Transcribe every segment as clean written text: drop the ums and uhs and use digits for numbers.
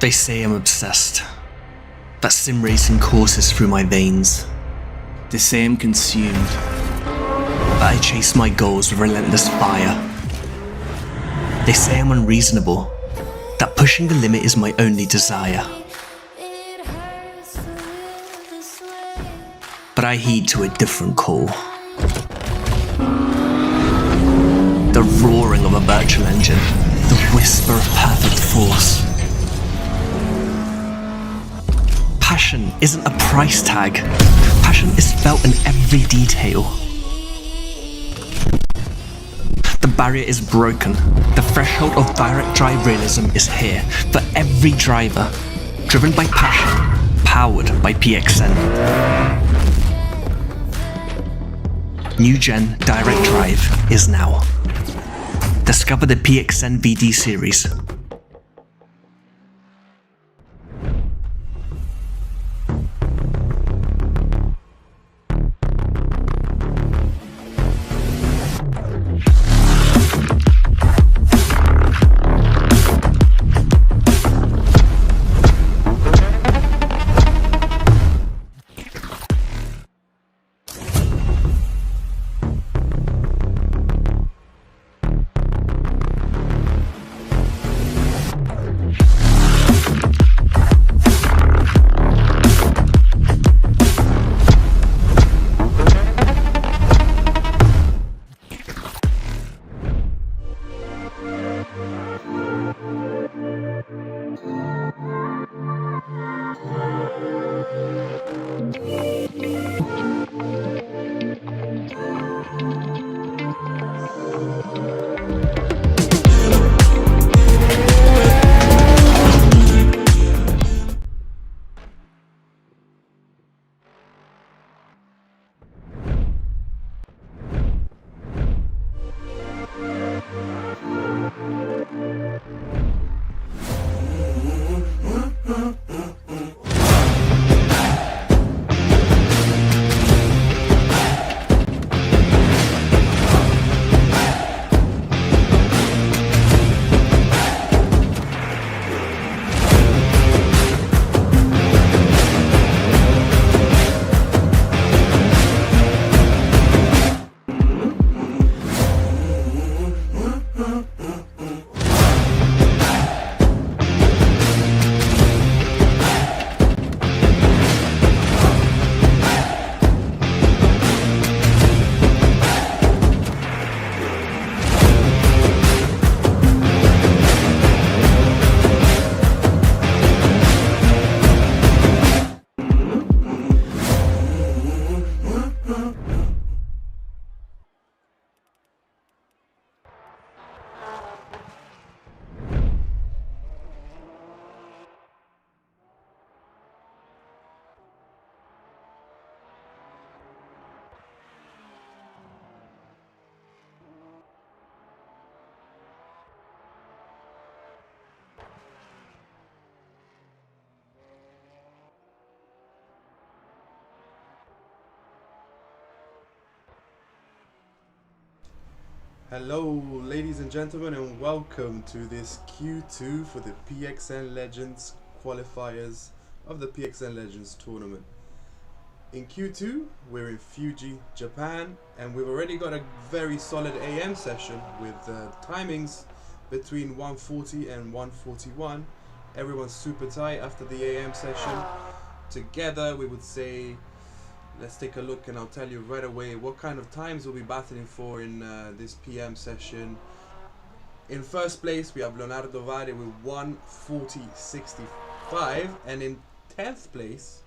They say I'm obsessed, that sim racing courses through my veins. They say I'm consumed, that I chase my goals with relentless fire. They say I'm unreasonable, that pushing the limit is my only desire. But I heed to a different call. The roaring of a virtual engine, the whisper of perfect force. Passion isn't a price tag. Passion is felt in every detail. The barrier is broken. The threshold of direct drive realism is here for every driver. Driven by passion, powered by PXN. New Gen Direct Drive is now. Discover the PXN VD series. Hello ladies and gentlemen, and welcome to this Q2 for the PXN Legends qualifiers of the PXN Legends tournament. In Q2 we're in Fuji, Japan, and we've already got a very solid AM session with timings between 140 and 141. Everyone's super tight after the AM session. Together we would say, let's take a look and I'll tell you right away what kind of times we'll be battling for in this PM session. In first place we have Leonardo Vare with 140.65, and in 10th place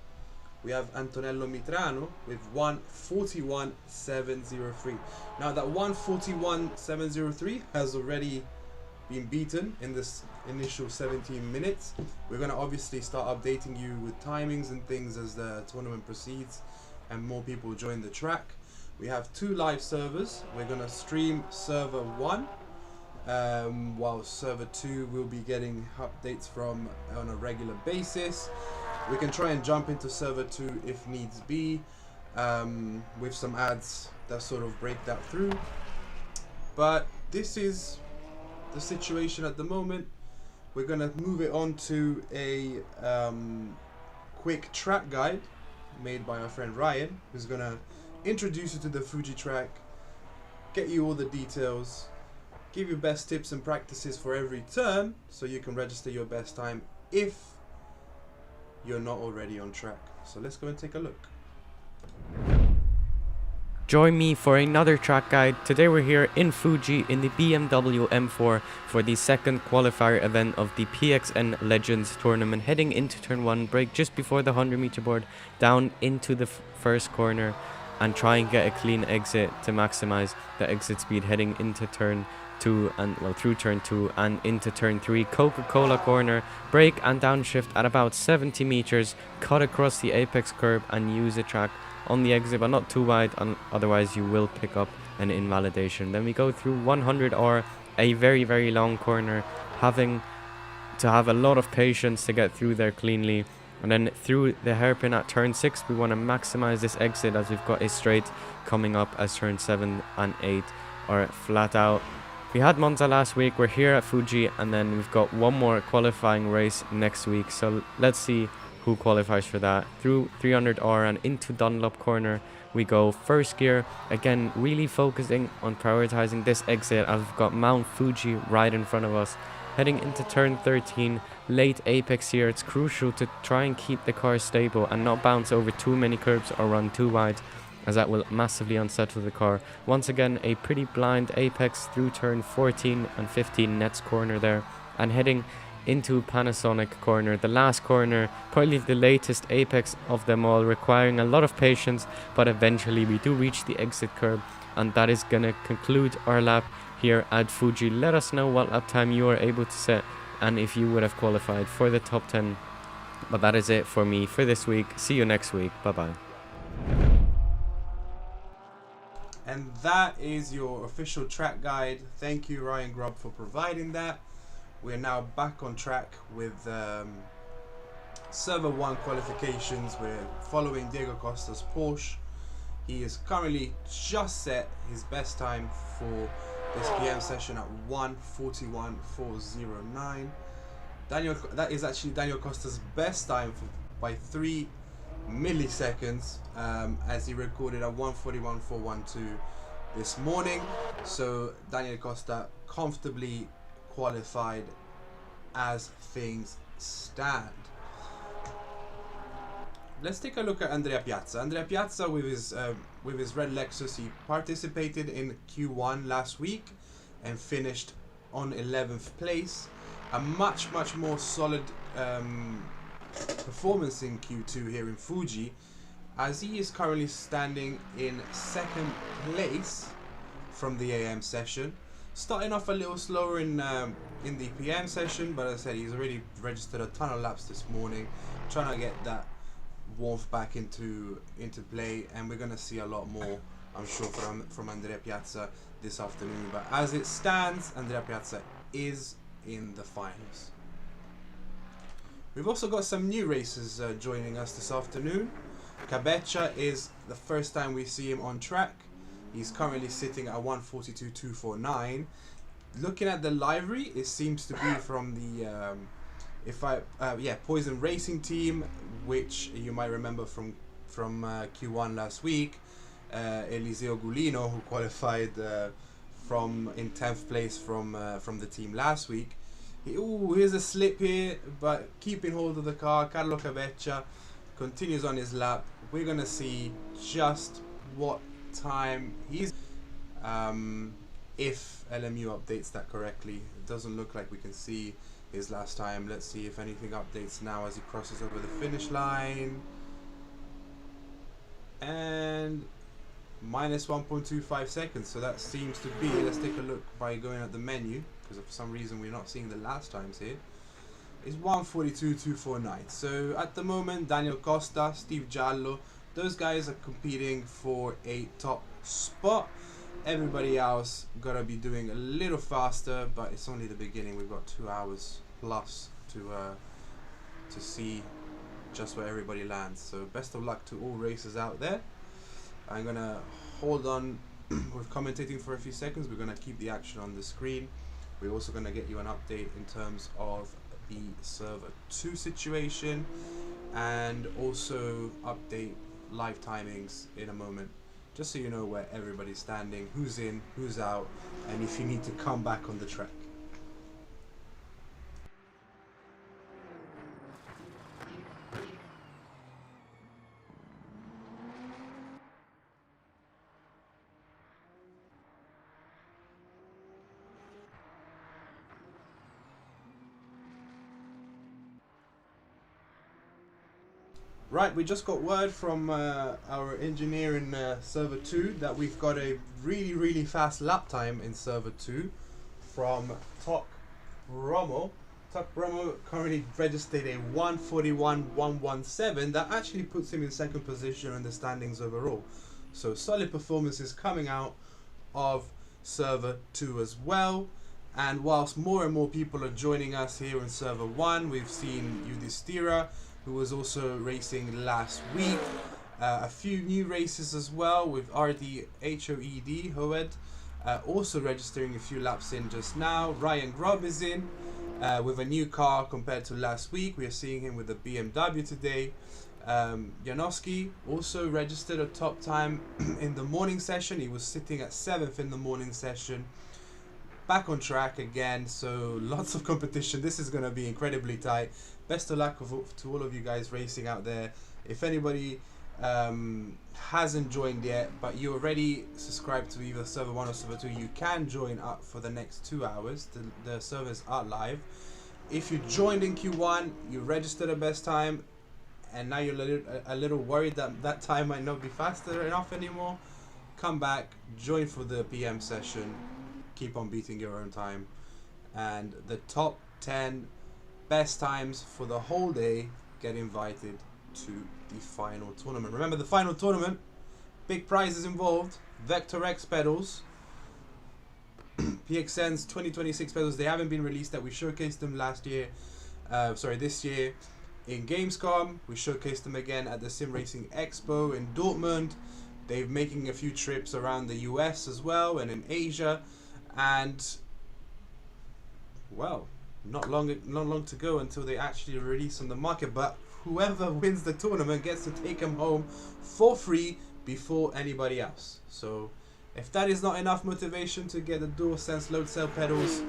we have Antonello Mitrano with 141.703. Now that 141.703 has already been beaten in this initial 17 minutes. We're going to obviously start updating you with timings and things as the tournament proceeds and more people join the track. We have 2 live servers. We're going to stream server 1 while server 2 will be getting updates from on a regular basis. We can try and jump into server 2 if needs be, with some ads that sort of break that through. But this is the situation at the moment. we're gonna move it on to a quick track guide made by our friend Ryan, who's gonna introduce you to the Fuji track, get you all the details, give you best tips and practices for every turn so you can register your best time if you're not already on track. So let's go and take a look. Join me for another track guide. Today we're here in Fuji in the BMW M4 for the second qualifier event of the PXN Legends tournament, heading into turn 1, brake just before the 100-meter board, down into the first corner and try and get a clean exit to maximize the exit speed heading into turn 2 and through turn 2 and into turn 3. Coca-Cola corner, brake and downshift at about 70 meters, cut across the apex curb and use a track on the exit, but not too wide, otherwise you will pick up an invalidation. Then we go through 100R, a very long corner, having to have a lot of patience to get through there cleanly. And then through the hairpin at turn 6, we want to maximize this exit as we've got a straight coming up as turn 7 and 8 are flat out. We had Monza last week, we're here at Fuji, and then we've got one more qualifying race next week. So let's see who qualifies for that. Through 300R and into Dunlop corner we go. First gear, again really focusing on prioritizing this exit as we've got Mount Fuji right in front of us. Heading into turn 13, late apex here, it's crucial to try and keep the car stable and not bounce over too many curbs or run too wide, as that will massively unsettle the car. Once again, a pretty blind apex through turn 14 and 15 nets corner there, and heading into Panasonic corner, the last corner, probably the latest apex of them all, requiring a lot of patience, but eventually we do reach the exit curb, and that is gonna conclude our lap here at Fuji. Let us know what lap time you are able to set and if you would have qualified for the top 10. But that is it for me for this week. See you next week. Bye bye. And that is your official track guide. Thank you, Ryan Grubb, for providing that. We're now back on track with Server 1 qualifications. We're following Diego Costa's Porsche. He is currently just set his best time for this PM session at 1:41.409. That is actually Daniel Costa's best time by 3 milliseconds, as he recorded at 1:41.412 this morning. So Daniel Costa comfortably qualified as things stand. Let's take a look at Andrea Piazza. Andrea Piazza with his red Lexus, he participated in Q1 last week and finished on 11th place. A much more solid performance in Q2 here in Fuji, as he is currently standing in 2nd place from the AM session. Starting off a little slower in the PM session, but as I said, he's already registered a ton of laps this morning, trying to get that warmth back into play, and we're gonna see a lot more, I'm sure, from Andrea Piazza this afternoon. But as it stands, Andrea Piazza is in the finals. We've also got some new racers joining us this afternoon. Cabeccia is the first time we see him on track. He's currently sitting at 1:42.249. Looking at the livery, it seems to be from the Poison Racing team, which you might remember from Q1 last week. Eliseo Gulino, who qualified in 10th place from the team last week. Here's a slip here, but keeping hold of the car. Carlo Cabeccia continues on his lap. We're gonna see just what time he's if LMU updates that correctly. It doesn't look like we can see his last time. Let's see if anything updates now as he crosses over the finish line. And minus 1.25 seconds, so that seems to be, let's take a look by going at the menu, because for some reason we're not seeing the last times here. It's 1:42.249. So at the moment, Daniel Costa, Steve Giallo, those guys are competing for a top spot. Everybody else gotta be doing a little faster, but it's only the beginning. We've got 2 hours plus to see just where everybody lands. So best of luck to all racers out there. I'm gonna hold on with commentating for a few seconds. We're gonna keep the action on the screen We're also going to get you an update in terms of the server 2 situation, and also update live timings in a moment, just so you know where everybody's standing, who's in, who's out, and if you need to come back on the track. Right, we just got word from our engineer in server 2 that we've got a really fast lap time in server 2 from Top Rommel. Top Rommel currently registered a 141.117. That actually puts him in second position in the standings overall. So solid performances coming out of server 2 as well. And whilst more and more people are joining us here in server 1, we've seen Yudhishthira, who was also racing last week. A few new races as well, with Hoed also registering a few laps in just now. Ryan Grubb is in with a new car compared to last week. We are seeing him with the BMW today. Janowski also registered a top time in the morning session. He was sitting at 7th in the morning session. Back on track again, so lots of competition. This is going to be incredibly tight. Best of luck to all of you guys racing out there. If anybody hasn't joined yet, but you already subscribed to either server 1 or server 2, you can join up for the next 2 hours. The servers are live. If you joined in Q1, you registered a best time, and now you're a little worried that that time might not be faster enough anymore, come back, join for the PM session, keep on beating your own time, and the top 10 best times for the whole day get invited to the final tournament. Remember, the final tournament, big prizes involved, Vector X pedals, PXN's 2026 pedals. They haven't been released yet. We showcased them this year in Gamescom. We showcased them again at the Sim Racing Expo in Dortmund. They're making a few trips around the US as well and in Asia, and well, not long to go until they actually release on the market. But whoever wins the tournament gets to take them home for free before anybody else. So if that is not enough motivation to get the DualSense load cell pedals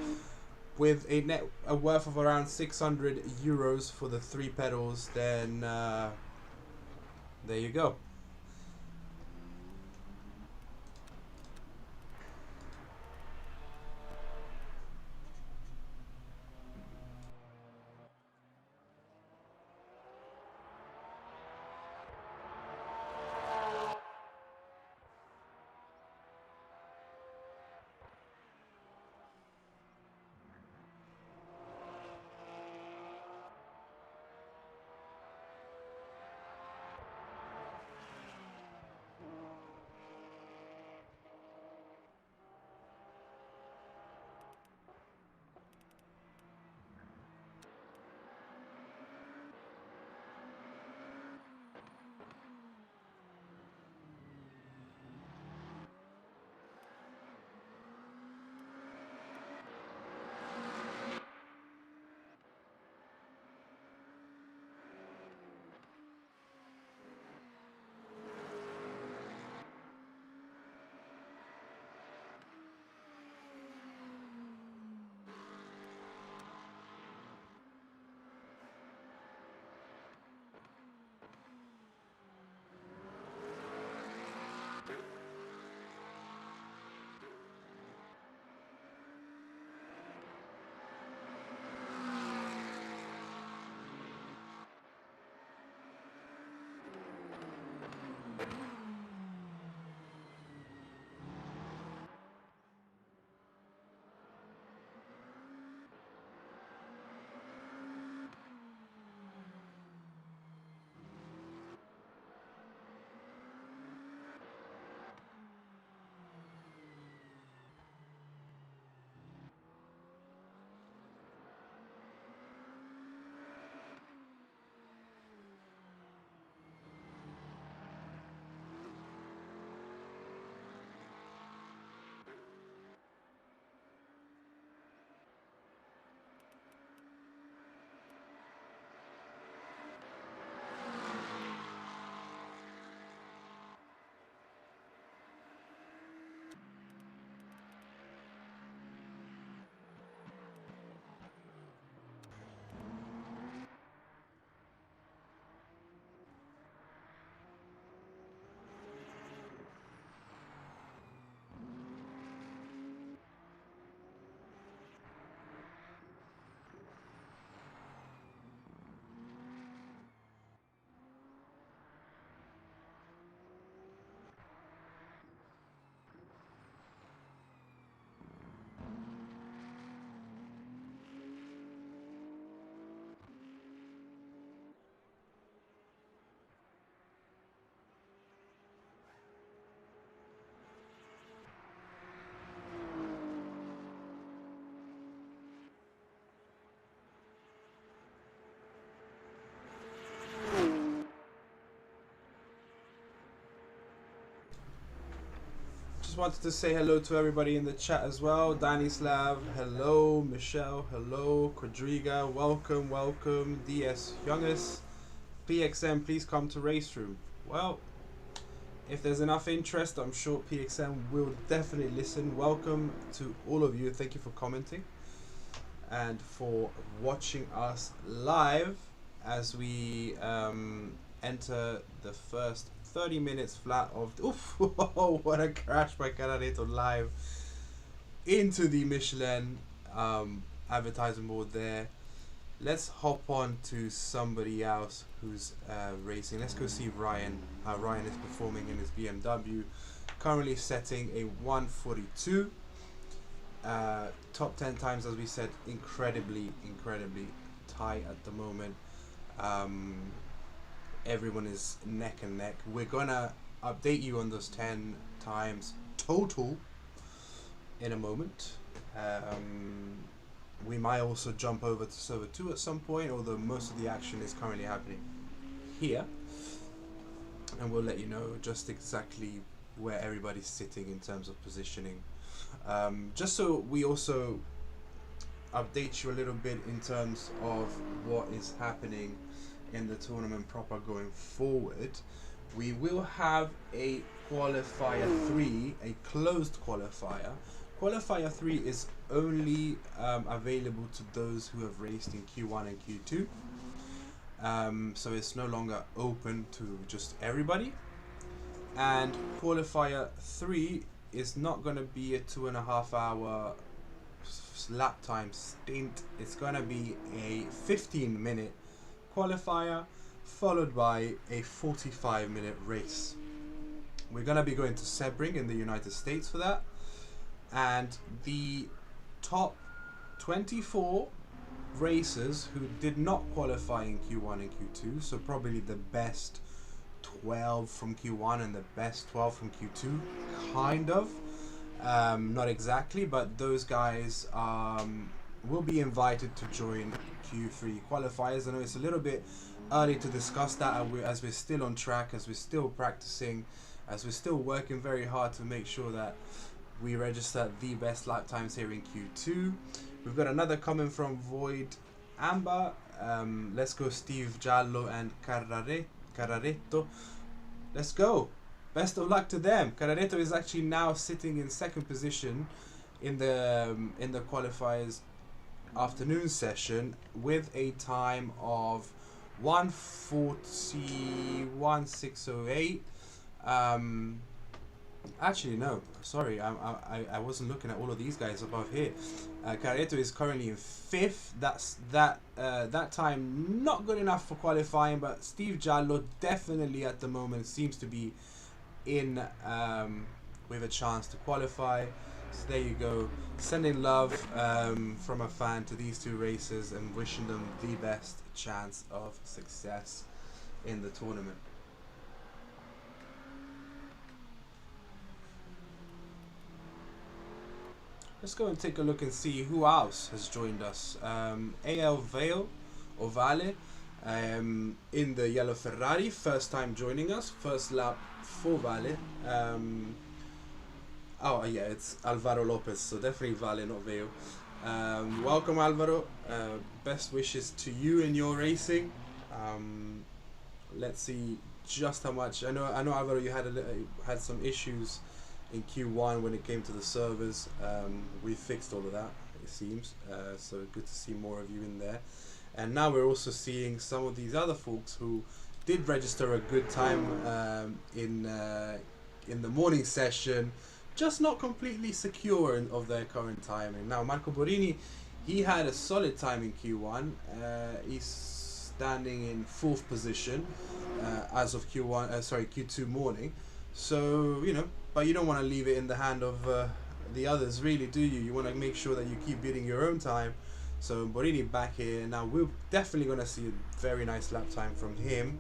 with a worth of around 600 euros for the 3 pedals, then there you go. wanted to say hello to everybody in the chat as well. Danislav, hello. Michelle, hello. Quadriga, welcome, welcome. DS Youngest, PXN, please come to Race Room. Well, if there's enough interest, I'm sure PXN will definitely listen. Welcome to all of you. Thank you for commenting and for watching us live as we enter the first 30 minutes flat of oof, what a crash by Canareto live into the Michelin advertising board there. Let's hop on to somebody else who's racing. Let's go see Ryan, how Ryan is performing in his BMW. Currently setting a 142. Top 10 times, as we said, incredibly tight at the moment. Everyone is neck and neck. We're gonna update you on those 10 times total in a moment. We might also jump over to server 2 at some point, although most of the action is currently happening here, and we'll let you know just exactly where everybody's sitting in terms of positioning. Just so we also update you a little bit in terms of what is happening in the tournament proper going forward. We will have a qualifier 3, a closed qualifier. Qualifier 3 is only available to those who have raced in Q1 and Q2, so it's no longer open to just everybody. And qualifier 3 is not going to be a 2.5 hour lap time stint. It's going to be a 15-minute qualifier followed by a 45-minute race. We're going to be going to Sebring in the United States for that, and the top 24 racers who did not qualify in Q1 and Q2, so probably the best 12 from Q1 and the best 12 from Q2, kind of, not exactly, but those guys will be invited to join Q3 qualifiers. I know it's a little bit early to discuss that as we're still on track, as we're still practicing, as we're still working very hard to make sure that we register the best lap times here in Q2. We've got another comment from Void Amber. Let's go Steve Giallo and Cararetto. Let's go. Best of luck to them. Cararetto is actually now sitting in second position in the qualifiers afternoon session with a time of 1:41.608. Actually no, sorry, I wasn't looking at all of these guys above here. Cararetto is currently in 5th. That time not good enough for qualifying, but Steve Giallo definitely at the moment seems to be in with a chance to qualify. So there you go, sending love from a fan to these two racers and wishing them the best chance of success in the tournament. Let's go and take a look and see who else has joined us. AL Vale or Vale in the yellow Ferrari, first time joining us, first lap for Vale. Oh yeah, it's Alvaro Lopez, so definitely Vale, not Vale. Welcome Alvaro, best wishes to you in your racing. Let's see just how much. I know Alvaro, you had some issues in Q1 when it came to the servers. We fixed all of that, it seems, so good to see more of you in there. And now we're also seeing some of these other folks who did register a good time in the morning session, just not completely secure of their current timing. Now Marco Borini, he had a solid time in Q1. He's standing in 4th position as of Q2 morning. So, you know, but you don't want to leave it in the hand of the others, really, do you? You want to make sure that you keep beating your own time. So Borini back here. Now we're definitely going to see a very nice lap time from him.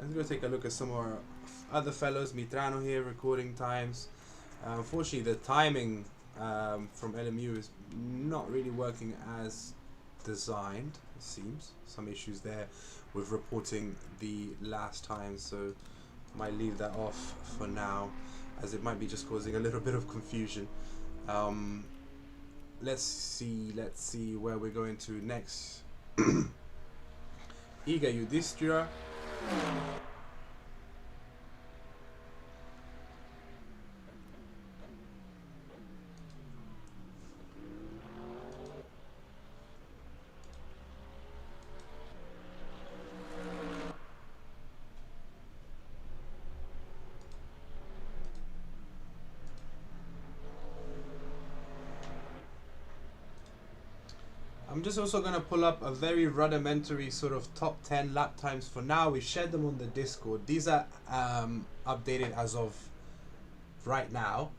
Let's go take a look at some of our other fellows. Mitrano here recording times. Unfortunately, the timing from LMU is not really working as designed, it seems. Some issues there with reporting the last time, so might leave that off for now, as it might be just causing a little bit of confusion. Let's see where we're going to next. Iga Yudhishthira. I'm just also going to pull up a very rudimentary sort of top 10 lap times for now. We shared them on the Discord. These are updated as of right now,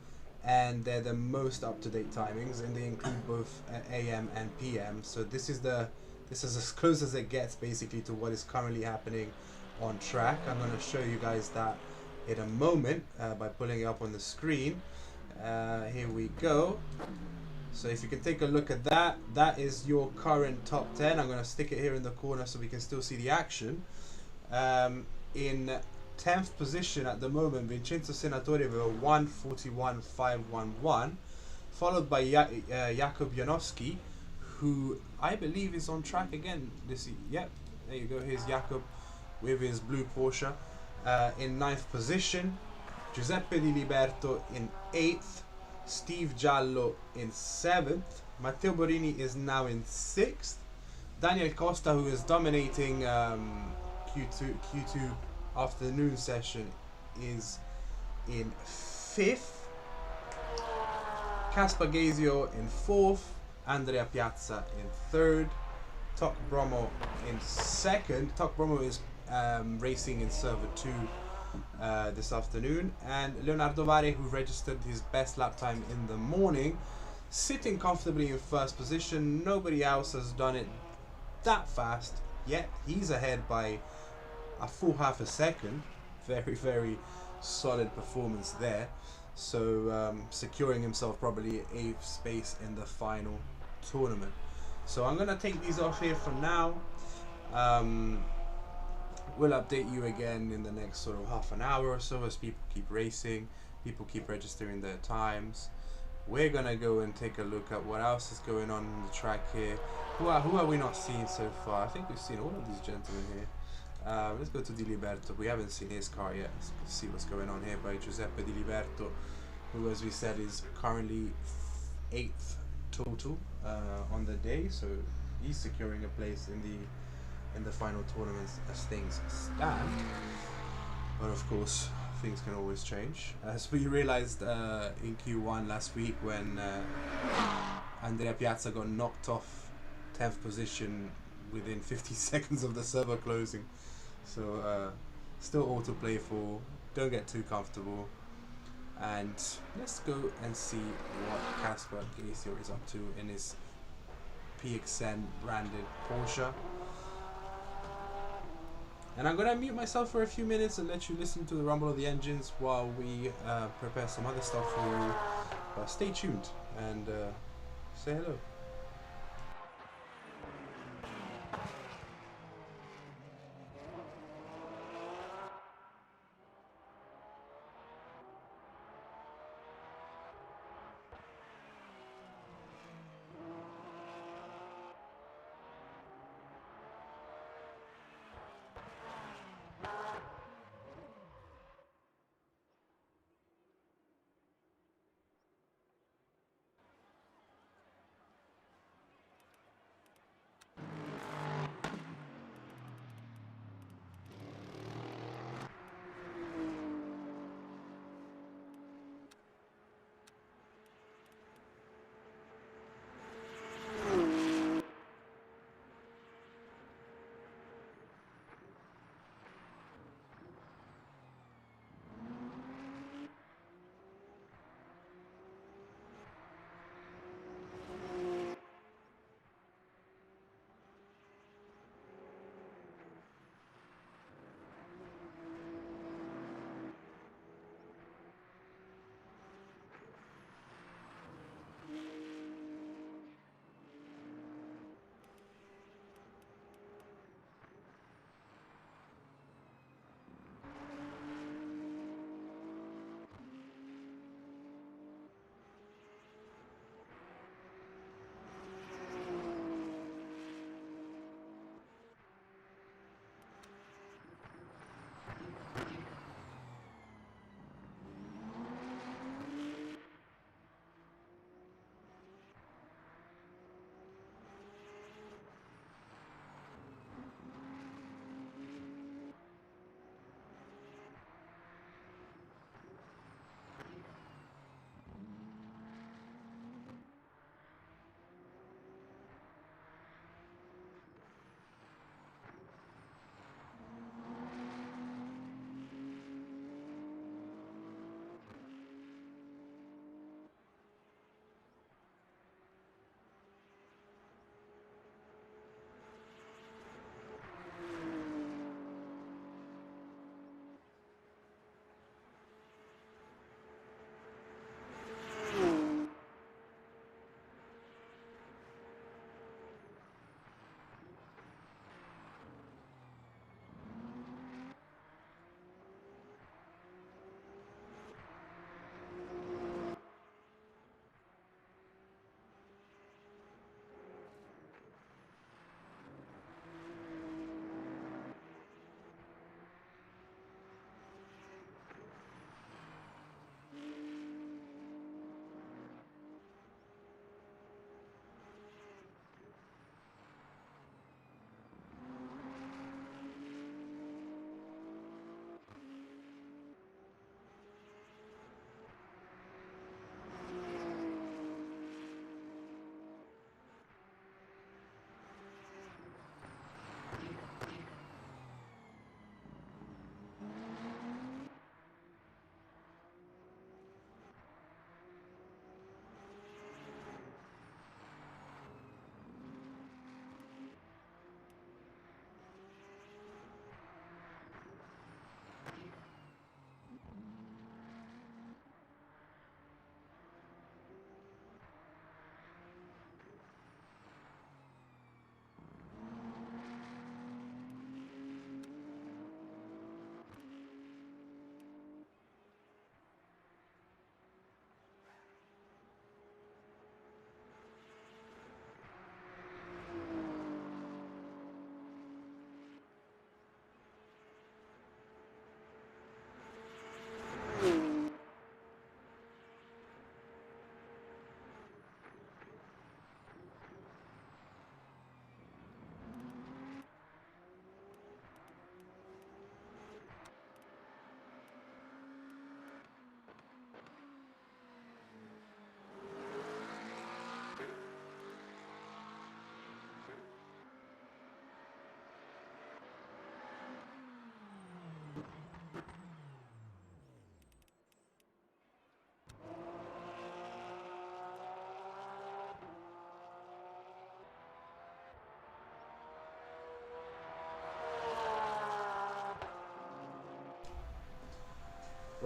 and they're the most up-to-date timings, and they include both AM and PM. So this is as close as it gets basically to what is currently happening on track. I'm going to show you guys that in a moment by pulling it up on the screen. Here we go. So if you can take a look at that, that is your current top 10. I'm going to stick it here in the corner so we can still see the action. In 10th position at the moment, Vincenzo Senatore with a 1:41.511, followed by Jakub Janowski, who I believe is on track again. Yep, there you go. Here's Jakub with his blue Porsche. In 9th position, Giuseppe Di Liberto in 8th. Steve Giallo in 7th. Matteo Borini is now in 6th. Daniel Costa, who is dominating Q2 afternoon session, is in 5th. Caspar Gazio in 4th. Andrea Piazza in 3rd. Tok Bromo in 2nd. Tok Bromo is racing in server 2 this afternoon, and Leonardo Vare, who registered his best lap time in the morning, sitting comfortably in 1st position. Nobody else has done it that fast yet. He's ahead by a full half a second. Very, very solid performance there. So securing himself probably 8th space in the final tournament. So I'm gonna take these off here for now. We'll update you again in the next sort of half an hour or so as people keep racing, people keep registering their times. We're gonna go and take a look at what else is going on in the track here. Who are we not seeing so far? I think we've seen all of these gentlemen here. Let's go to Di Liberto. We haven't seen his car yet. Let's see what's going on here by Giuseppe Di Liberto, who, as we said, is currently 8th total on the day. So he's securing a place in the final tournaments as things stand. But of course, things can always change. As we realized in Q1 last week when Andrea Piazza got knocked off 10th position within 50 seconds of the server closing. So still all to play for. Don't get too comfortable. And let's go and see what Caspar Gazio is up to in his PXN branded Porsche. And I'm going to mute myself for a few minutes and let you listen to the rumble of the engines while we prepare some other stuff for you. But stay tuned and say hello.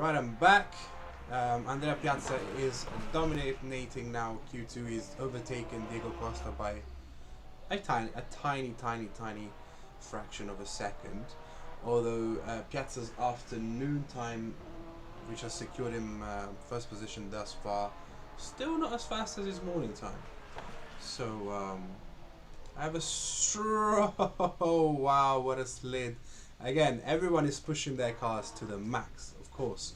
Right, I'm back. Andrea Piazza is dominating now. Q2 is overtaken Diego Costa by a tiny fraction of a second. Although Piazza's afternoon time, which has secured him first position thus far, still not as fast as his morning time. So I have a oh wow, what a slid. Again, everyone is pushing their cars to the max, of course.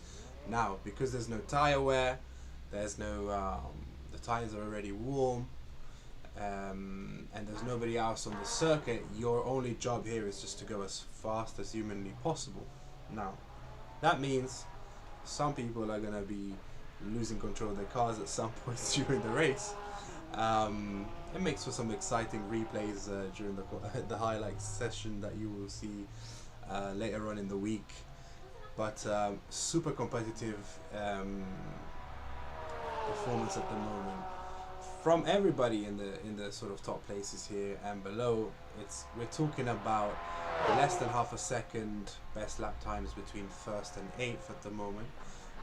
Now, because there's no tire wear, there's no the tires are already warm, and there's nobody else on the circuit, your only job here is just to go as fast as humanly possible. Now, that means some people are going to be losing control of their cars at some point during the race. It makes for some exciting replays during the highlights session that you will see later on in the week. But super competitive performance at the moment from everybody in the sort of top places here and below. We're talking about less than half a second best lap times between first and eighth at the moment.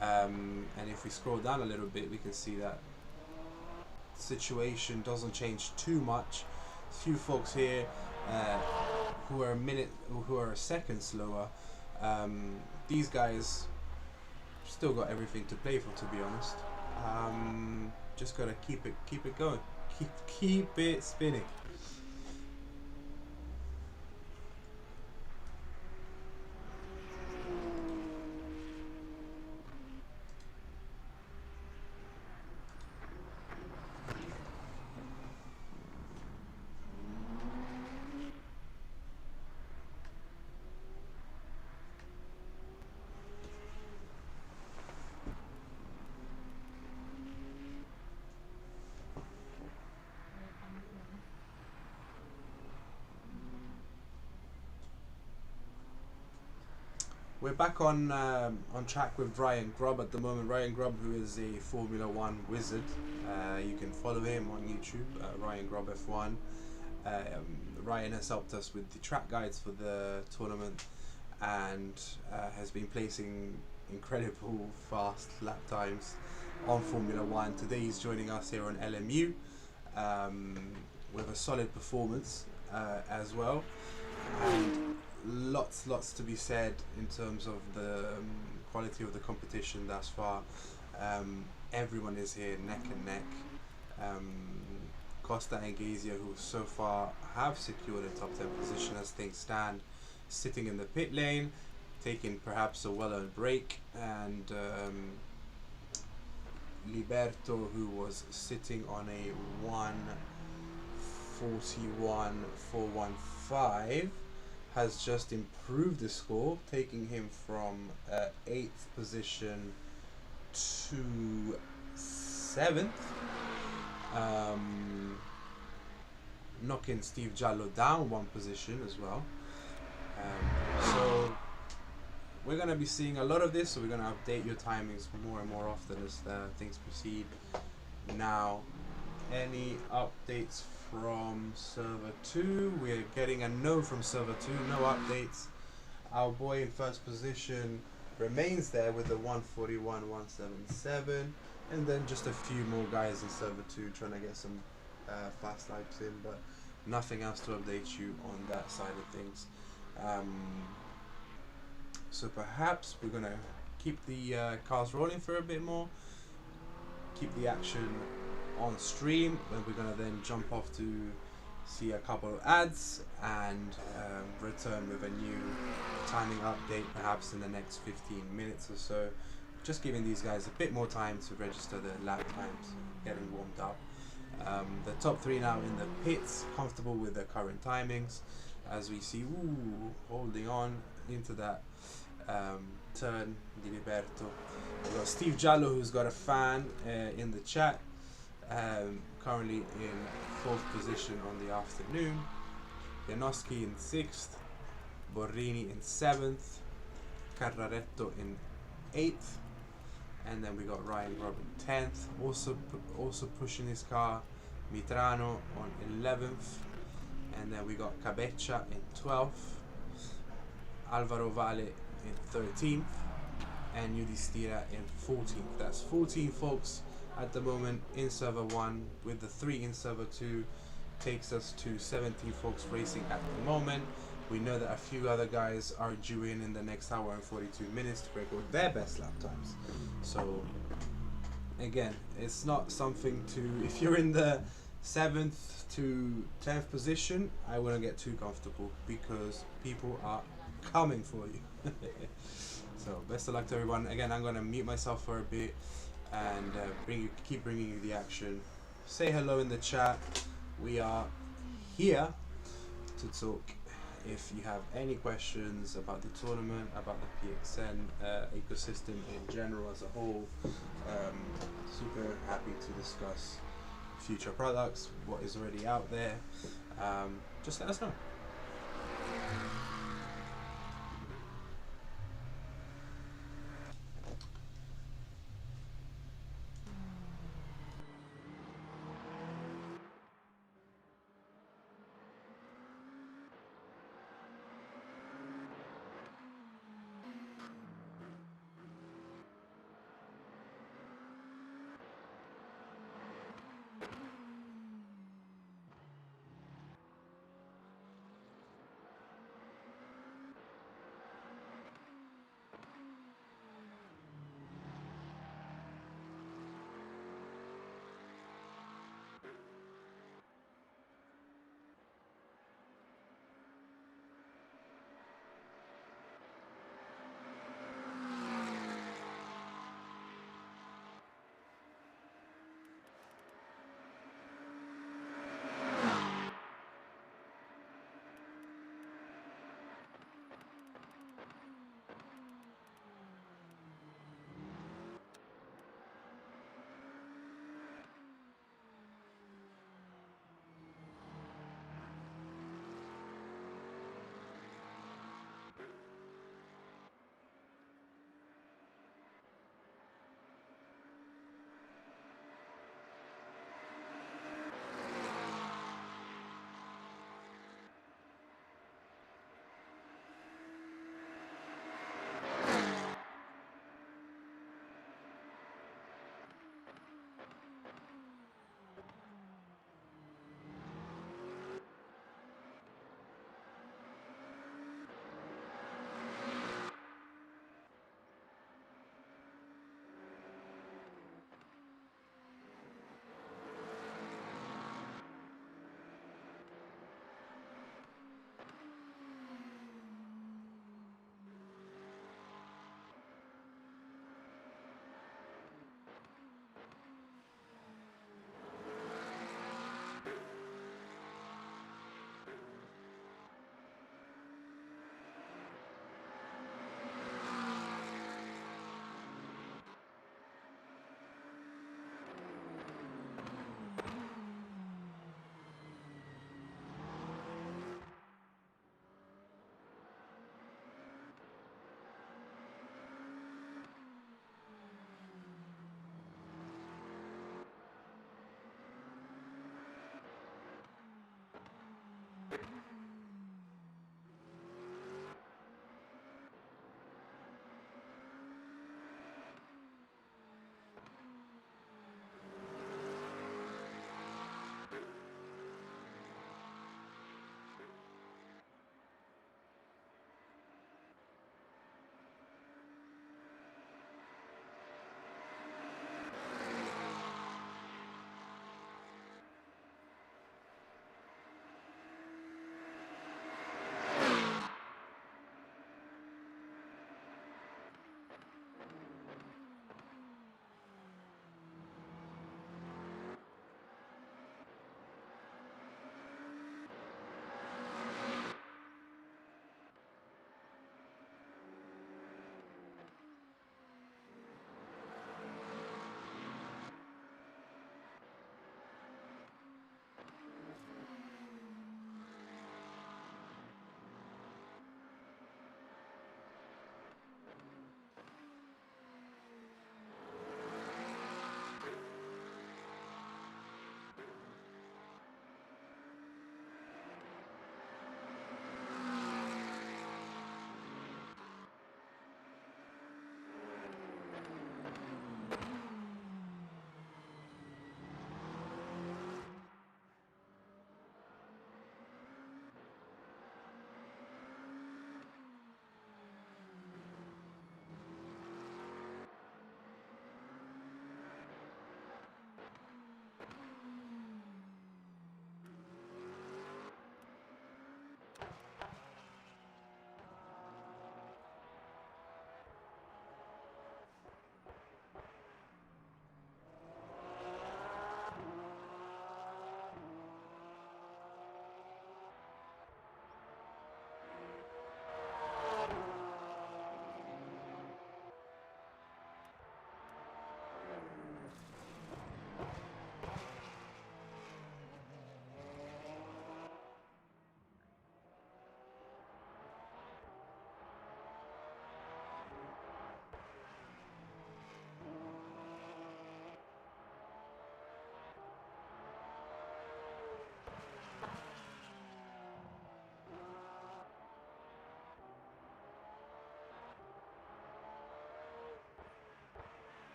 And if we scroll down a little bit, we can see that situation doesn't change too much. A few folks here who are a second slower. These guys still got everything to play for, to be honest. Just gotta keep it going, keep it spinning. We're back on track with Ryan Grubb at the moment. Ryan Grubb, who is a Formula One wizard. You can follow him on YouTube, Ryan Grubb F1. Ryan has helped us with the track guides for the tournament and has been placing incredible fast lap times on Formula One. Today he's joining us here on LMU with a solid performance as well. And lots to be said in terms of the quality of the competition thus far. Everyone is here neck and neck. Costa and Gazia, who so far have secured a top 10 position as things stand, sitting in the pit lane, taking perhaps a well-earned break, and Liberto, who was sitting on a 1:41.415, has just improved the score, taking him from 8th position to 7th, knocking Steve Giallo down one position as well. So we're going to be seeing a lot of this, so we're going to update your timings more and more often as things proceed. Now, any updates from server 2? We're getting a no from server 2, no updates. Our boy in first position remains there with the 1:41.177, and then just a few more guys in server 2 trying to get some fast laps in, but nothing else to update you on that side of things. So perhaps we're gonna keep the cars rolling for a bit more, keep the action on stream, and we're gonna then jump off to see a couple of ads and return with a new timing update perhaps in the next 15 minutes or so, just giving these guys a bit more time to register their lap times, getting warmed up. The top 3 now in the pits, comfortable with their current timings, as we see holding on into that turn, Di Liberto. We've got Steve Giallo, who's got a fan in the chat, currently in 4th position on the afternoon. Janowski in 6th, Borrini in 7th, Carraretto in 8th, and then we got Ryan Grubb in 10th, also pushing his car, Mitrano on 11th, and then we got Cabeccia in 12th, Alvaro Vale in 13th, and UD Steeler in 14th. That's 14 folks at the moment in server 1, with the 3 in server 2 takes us to 17 folks racing at the moment. We know that a few other guys are due in the next hour and 42 minutes to record their best lap times. So again, it's not something to, if you're in the 7th to 10th position, I wouldn't get too comfortable, because people are coming for you. So best of luck to everyone. Again, I'm going to mute myself for a bit and keep bringing you the action. Say hello in the chat. We are here to talk. If you have any questions about the tournament, about the PXN ecosystem in general as a whole, super happy to discuss future products, what is already out there. Just let us know.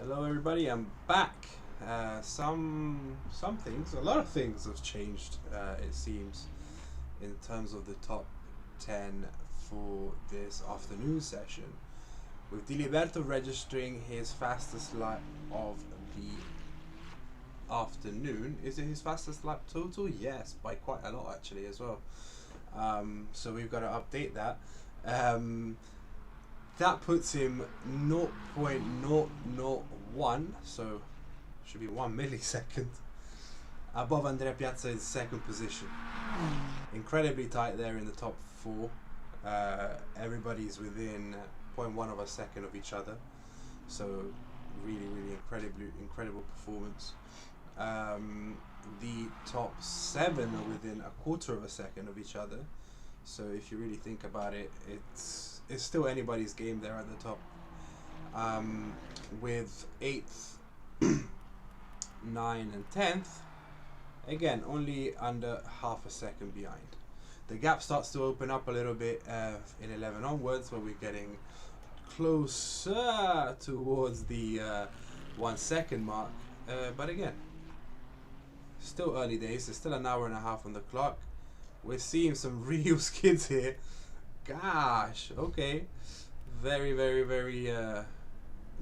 Hello everybody, I'm back. A lot of things have changed, it seems, in terms of the top 10 for this afternoon session. With Diliberto registering his fastest lap of the afternoon. Is it his fastest lap total? Yes, by quite a lot actually as well. So we've got to update that. That puts him 0.001, so should be 1 millisecond above Andrea Piazza in second position. Incredibly tight there in the top 4. Everybody's within 0.1 of a second of each other, so really incredible performance. The top 7 are within a quarter of a second of each other, so if you really think about it, it's still anybody's game there at the top, with 8th, 9th and 10th again only under half a second behind. The gap starts to open up a little bit in 11 onwards, where we're getting closer towards the 1 second mark, but again, still early days. There's still an hour and a half on the clock. We're seeing some real skids here. Gosh, okay, very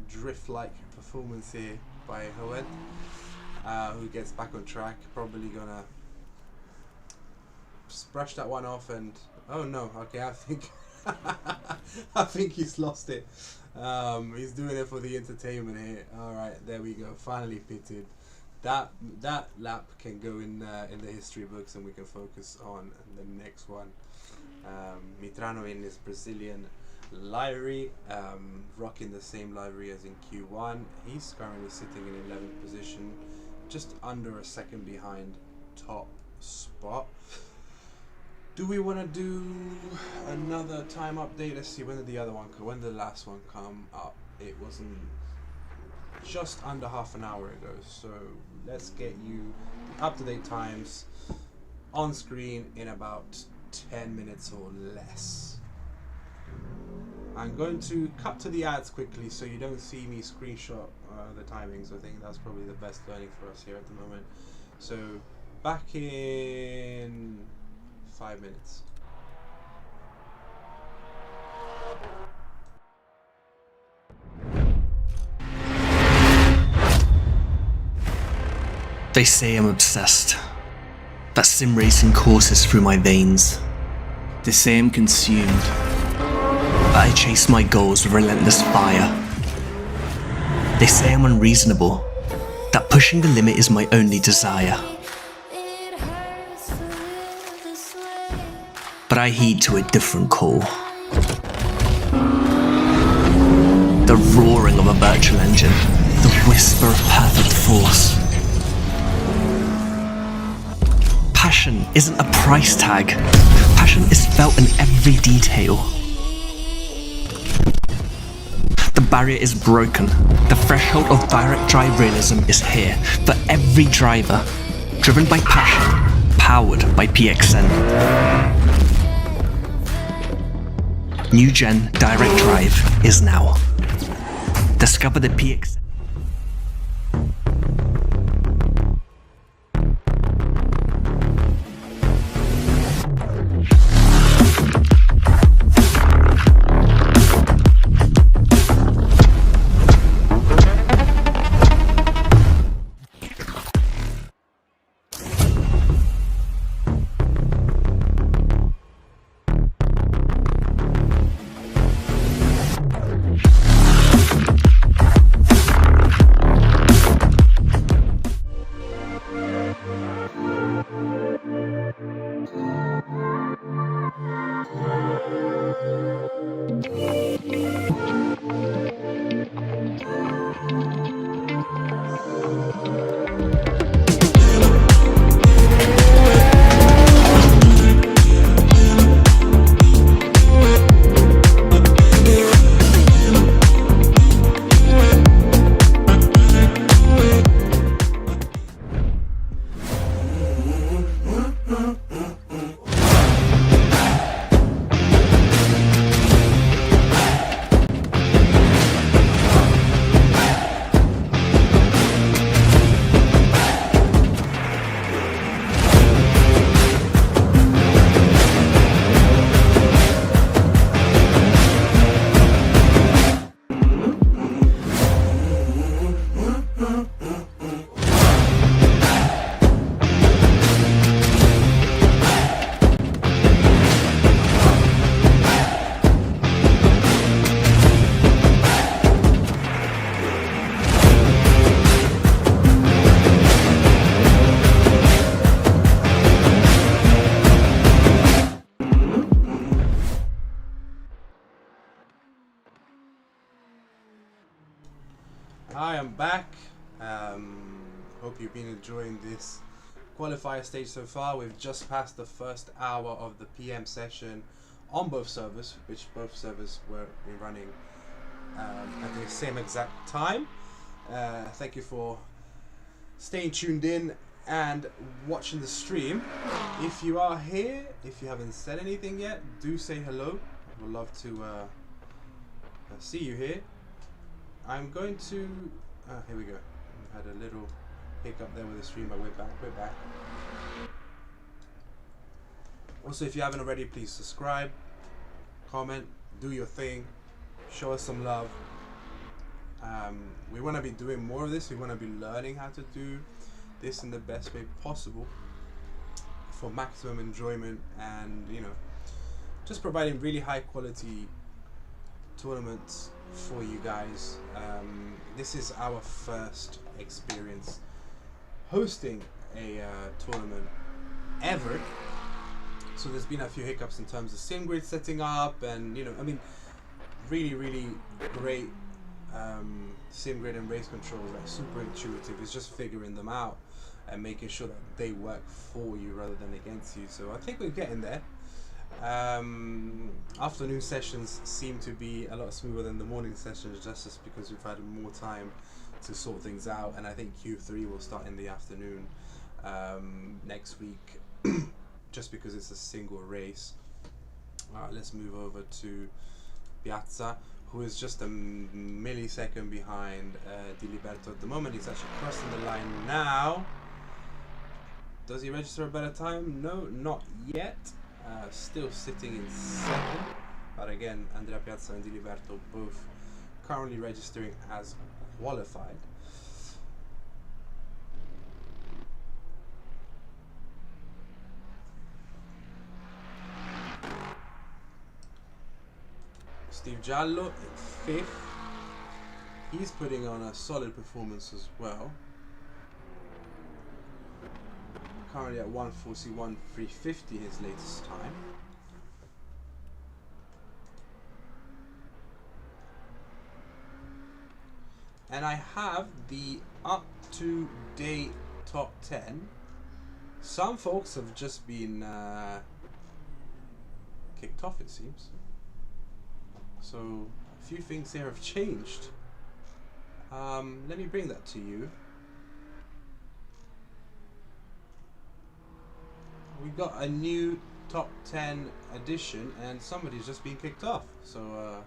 drift-like performance here by Hoed, who gets back on track. Probably gonna brush that one off, and oh no, okay, I think I think he's lost it. He's doing it for the entertainment here. All right, there we go. Finally pitted. That lap can go in the history books, and we can focus on the next one. Mitrano in his Brazilian livery, rocking the same livery as in Q1. He's currently sitting in 11th position, just under a second behind top spot. Do we want to do another time update? Let's see, when did the other one come? When did the last one come up? It wasn't just under half an hour ago, so let's get you up-to-date times on screen in about 10 minutes or less. I'm going to cut to the ads quickly so you don't see me screenshot the timings. I think that's probably the best learning for us here at the moment. So back in 5 minutes. They say I'm obsessed, that sim racing courses through my veins. They say I'm consumed, that I chase my goals with relentless fire. They say I'm unreasonable, that pushing the limit is my only desire. But I heed to a different call. The roaring of a virtual engine, the whisper of perfect force. Passion isn't a price tag. Passion is felt in every detail. The barrier is broken. The threshold of direct drive realism is here for every driver. Driven by passion, powered by PXN. New gen direct drive is now. Discover the PXN. Hi, I'm back. Hope you've been enjoying this qualifier stage so far. We've just passed the first hour of the PM session on both servers, which both servers were running at the same exact time. Thank you for staying tuned in and watching the stream. If you are here, if you haven't said anything yet, do say hello. I would love to see you here. I'm going to here we go. I had a little hiccup there with the stream, but we're back. Also, if you haven't already, please subscribe, comment, do your thing, show us some love. We want to be doing more of this. We want to be learning how to do this in the best way possible for maximum enjoyment, and you know, just providing really high quality tournaments for you guys. This is our first experience hosting a tournament ever, so there's been a few hiccups in terms of sim grid setting up, and you know, I mean, really great sim grid and race controls, like super intuitive. It's just figuring them out and making sure that they work for you rather than against you. So I think we're getting there. Afternoon sessions seem to be a lot smoother than the morning sessions, just because we've had more time to sort things out, and I think Q3 will start in the afternoon next week, just because it's a single race. Alright, let's move over to Piazza, who is just a millisecond behind Diliberto at the moment. He's actually crossing the line now. Does he register a better time? No, not yet. Still sitting in second, but again, Andrea Piazza and Diliberto both currently registering as qualified. Steve Giallo in 5th. He's putting on a solid performance as well. Currently at 1:41.350, his latest time. And I have the up-to-date top 10. Some folks have just been kicked off, it seems. So a few things here have changed. Let me bring that to you. We got a new top 10 edition, and somebody's just been kicked off. So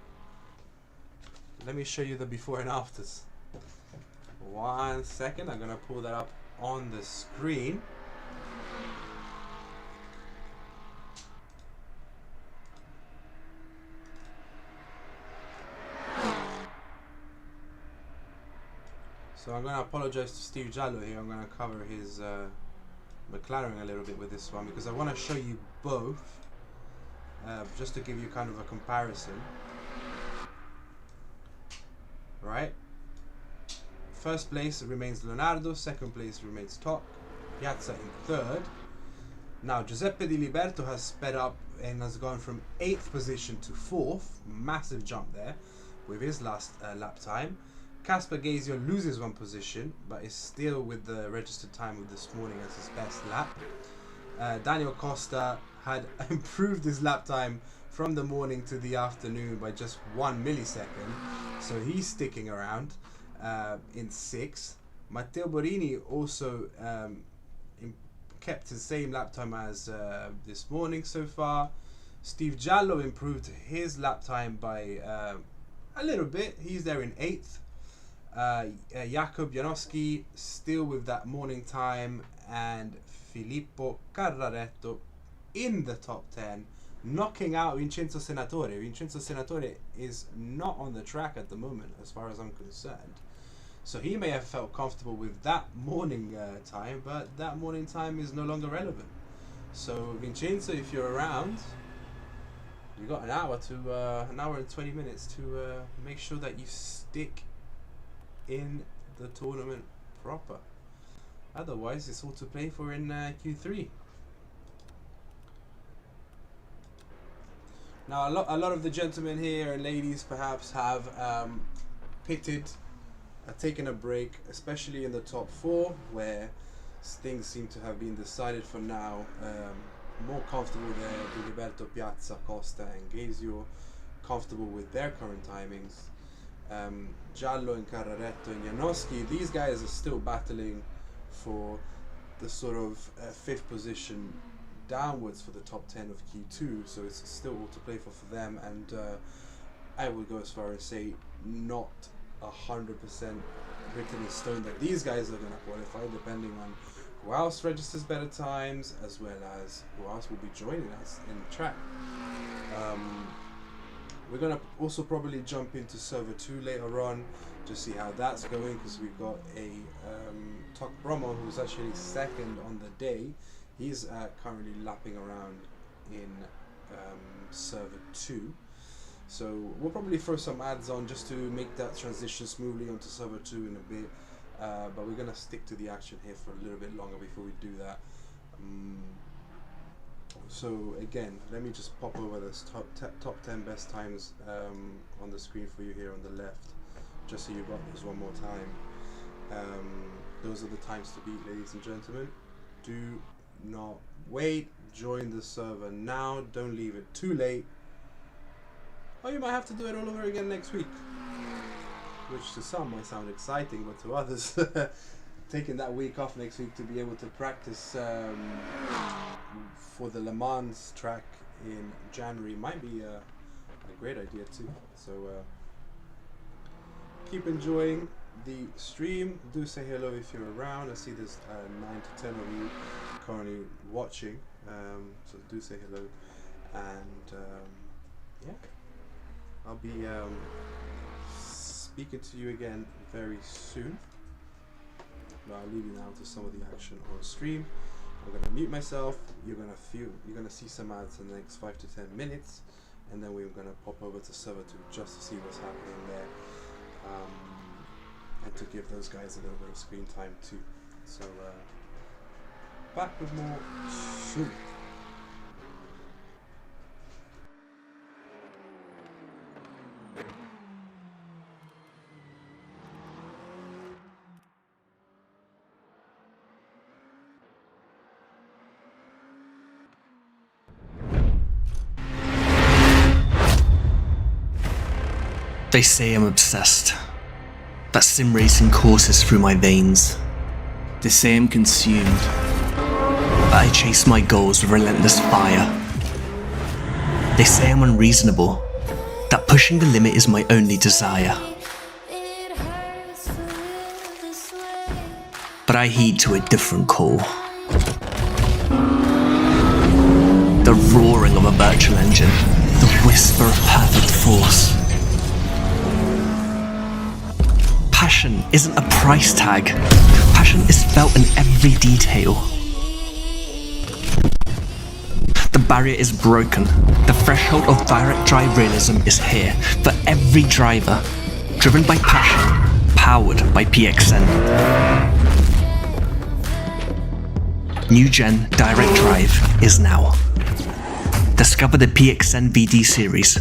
let me show you the before and afters. 1 second, I'm gonna pull that up on the screen. So I'm gonna apologize to Steve Giallo here. I'm gonna cover his McLaren a little bit with this one, because I want to show you both, just to give you kind of a comparison. Right, first place remains Leonardo, second place remains Top, Piazza in 3rd. Now Giuseppe Diliberto has sped up and has gone from 8th position to 4th, massive jump there with his last lap time. Casper Gazio loses 1 position, but is still with the registered time of this morning as his best lap. Daniel Costa had improved his lap time from the morning to the afternoon by just 1 millisecond, so he's sticking around in 6th. Matteo Borini also kept the same lap time as this morning so far. Steve Giallo improved his lap time by a little bit. He's there in 8th. Jakob Janowski still with that morning time, and Filippo Carraretto in the top 10, knocking out Vincenzo Senatore. Vincenzo Senatore is not on the track at the moment as far as I'm concerned, so he may have felt comfortable with that morning time, but that morning time is no longer relevant. So Vincenzo, if you're around, you got an hour and 20 minutes to make sure that you stick in the tournament proper. Otherwise, it's all to play for in Q3. Now, a lot of the gentlemen here and ladies perhaps have pitted taking a break, especially in the top 4, where things seem to have been decided for now. More comfortable there, Gilberto, Piazza, Costa and Gazio, comfortable with their current timings. Giallo and Carraretto and Janowski, these guys are still battling for the sort of 5th position downwards for the top 10 of Q2, so it's still all to play for them, and I would go as far as say not 100% written in stone that these guys are going to qualify, depending on who else registers better times, as well as who else will be joining us in the track. We're going to also probably jump into server 2 later on, just see how that's going, because we've got a Tok Bromo who's actually 2nd on the day. He's currently lapping around in server 2. So we'll probably throw some ads on just to make that transition smoothly onto server 2 in a bit. But we're going to stick to the action here for a little bit longer before we do that. So again, let me just pop over this top 10 best times on the screen for you here on the left, just so you got this one more time. Those are the times to beat, ladies and gentlemen. Do not wait, join the server now, don't leave it too late, or you might have to do it all over again next week, which to some might sound exciting, but to others taking that week off next week to be able to practice for the Le Mans track in January might be a great idea too. So keep enjoying the stream. Do say hello if you're around. I see there's 9 to 10 of you currently watching, so do say hello, and yeah, I'll be speaking to you again very soon. But I'll leave you now to some of the action on stream. I'm gonna mute myself. You're gonna see some ads in the next 5 to 10 minutes, and then we're gonna pop over to server 2 just to see what's happening there, and to give those guys a little bit of screen time too. So back with more soon. They say I'm obsessed, that sim racing courses through my veins. They say I'm consumed, that I chase my goals with relentless fire. They say I'm unreasonable, that pushing the limit is my only desire. But I heed to a different call. The roaring of a virtual engine, the whisper of perfect force. Passion isn't a price tag. Passion is felt in every detail. The barrier is broken. The threshold of direct drive realism is here for every driver. Driven by passion, powered by PXN. New Gen Direct Drive is now. Discover the PXN VD series.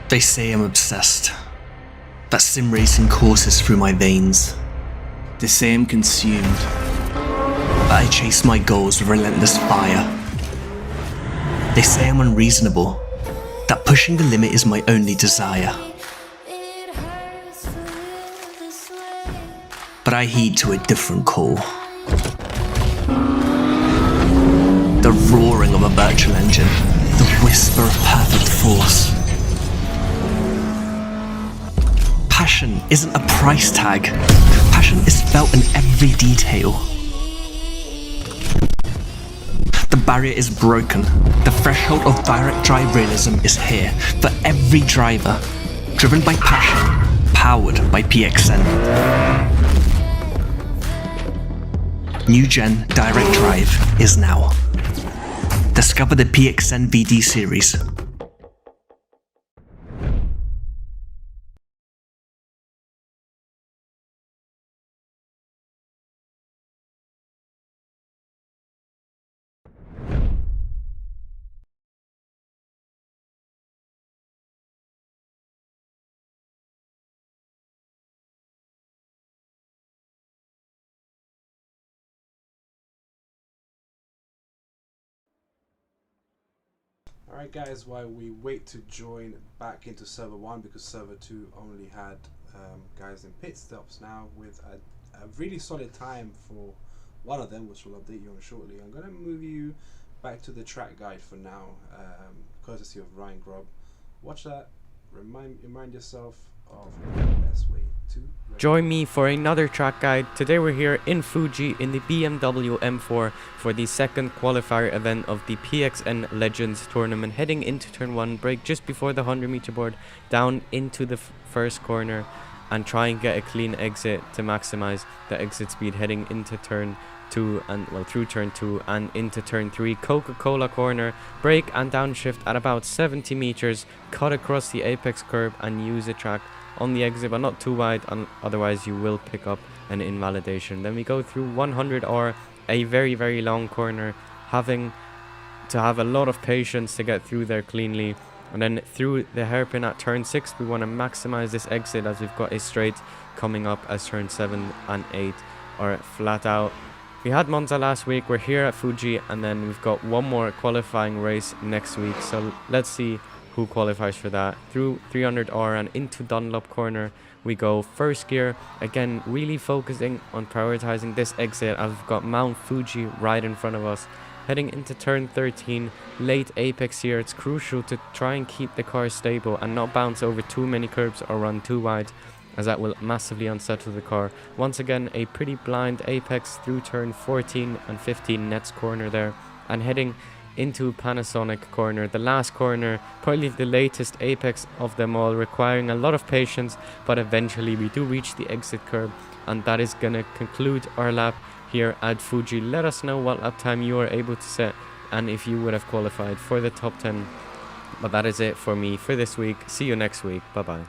They say I'm obsessed, that sim racing courses through my veins. They say I'm consumed, that I chase my goals with relentless fire. They say I'm unreasonable, that pushing the limit is my only desire. But I heed to a different call. The roaring of a virtual engine, the whisper of perfect force. Passion isn't a price tag. Passion is felt in every detail. The barrier is broken. The threshold of direct drive realism is here for every driver. Driven by passion, powered by PXN. New gen direct drive is now. Discover the PXN VD series. Alright guys, while we wait to join back into server 1 because server 2 only had guys in pit stops now with a really solid time for one of them, which we'll update you on shortly. I'm going to move you back to the track guide for now, courtesy of Ryan Grubb. Watch that, remind yourself of the best way to Join me for another track guide. Today we're here in Fuji in the BMW M4 for the second qualifier event of the PXN Legends tournament, heading into turn 1, brake just before the 100-meter board, down into the first corner and try and get a clean exit to maximize the exit speed heading into turn 2 and through turn 2 and into turn 3. Coca-Cola corner, brake and downshift at about 70 meters, cut across the apex curb and use the track on the exit, but not too wide, otherwise you will pick up an invalidation. Then we go through 100R, a very long corner, having to have a lot of patience to get through there cleanly. And then through the hairpin at turn 6, we want to maximize this exit as we've got a straight coming up as turn 7 and 8 are flat out. We had Monza last week, we're here at Fuji, and then we've got one more qualifying race next week, so let's see who qualifies for that. Through 300R and into Dunlop corner we go. First gear, again really focusing on prioritizing this exit as we've got Mount Fuji right in front of us. Heading into turn 13, late apex here, it's crucial to try and keep the car stable and not bounce over too many curbs or run too wide, as that will massively unsettle the car. Once again, a pretty blind apex through turn 14 and 15 nets corner there, and heading into Panasonic corner, the last corner, probably the latest apex of them all, requiring a lot of patience, but eventually we do reach the exit curb, and that is gonna conclude our lap here at Fuji. Let us know what lap time you are able to set and if you would have qualified for the top 10. But that is it for me for this week. See you next week. Bye bye.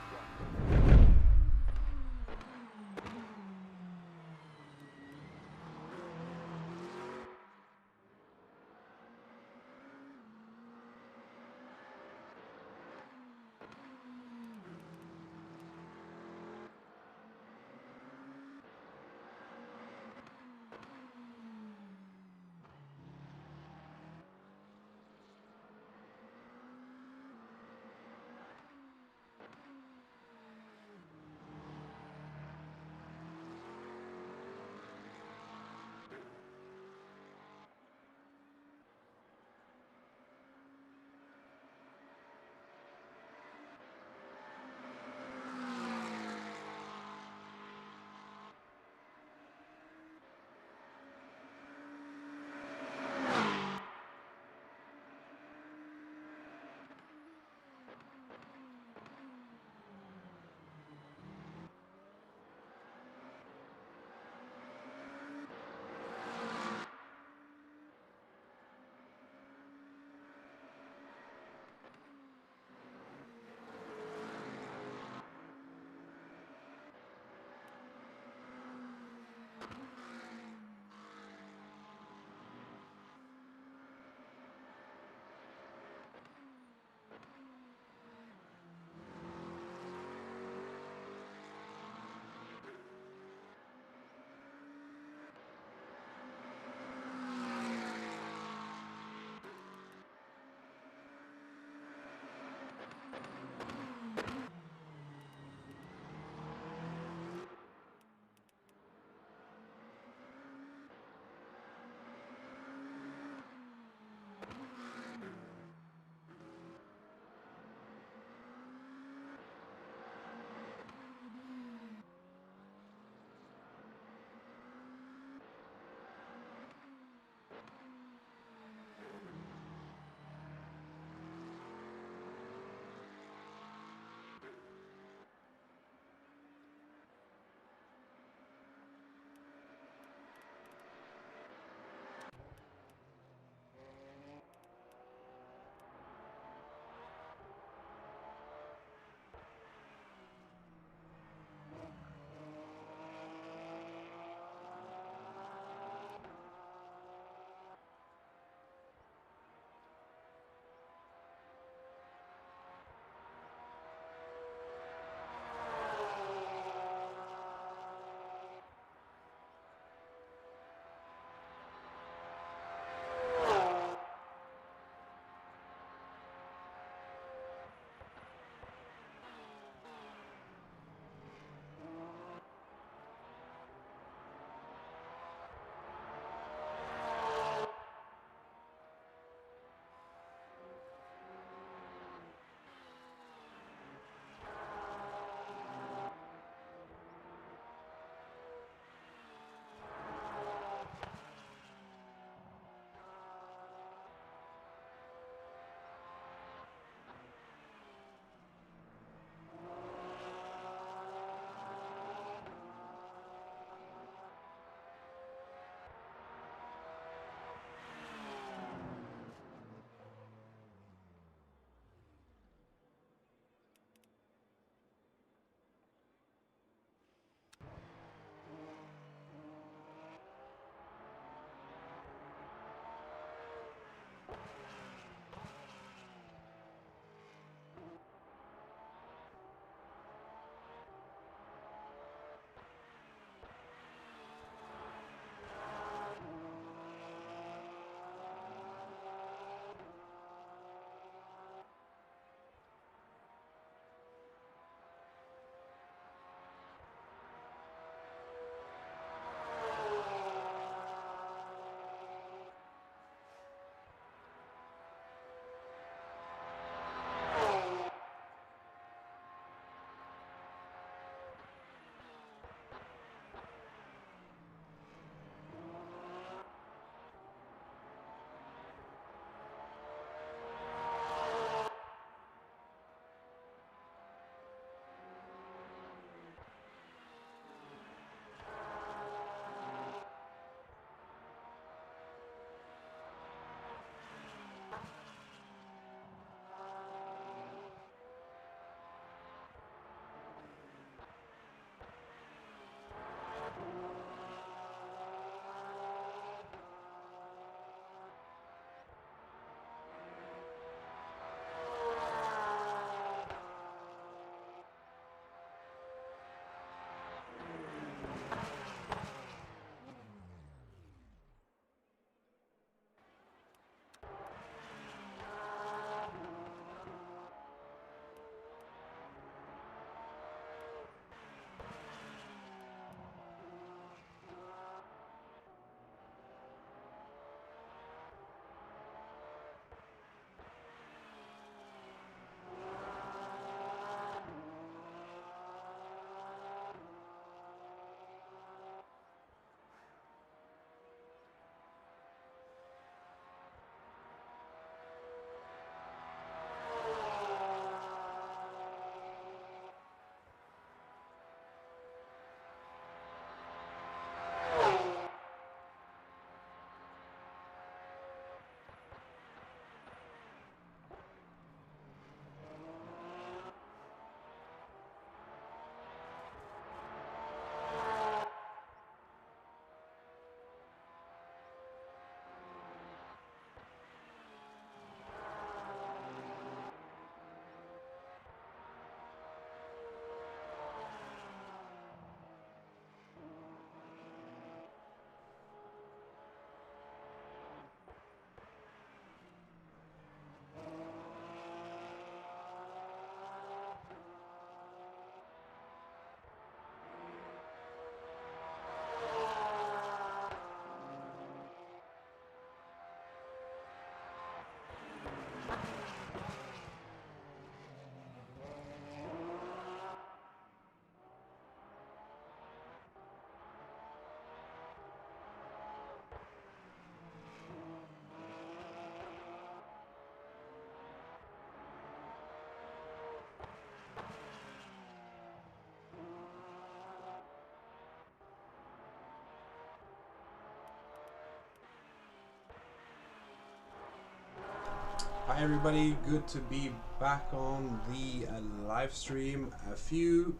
Hi everybody, good to be back on the live stream. A few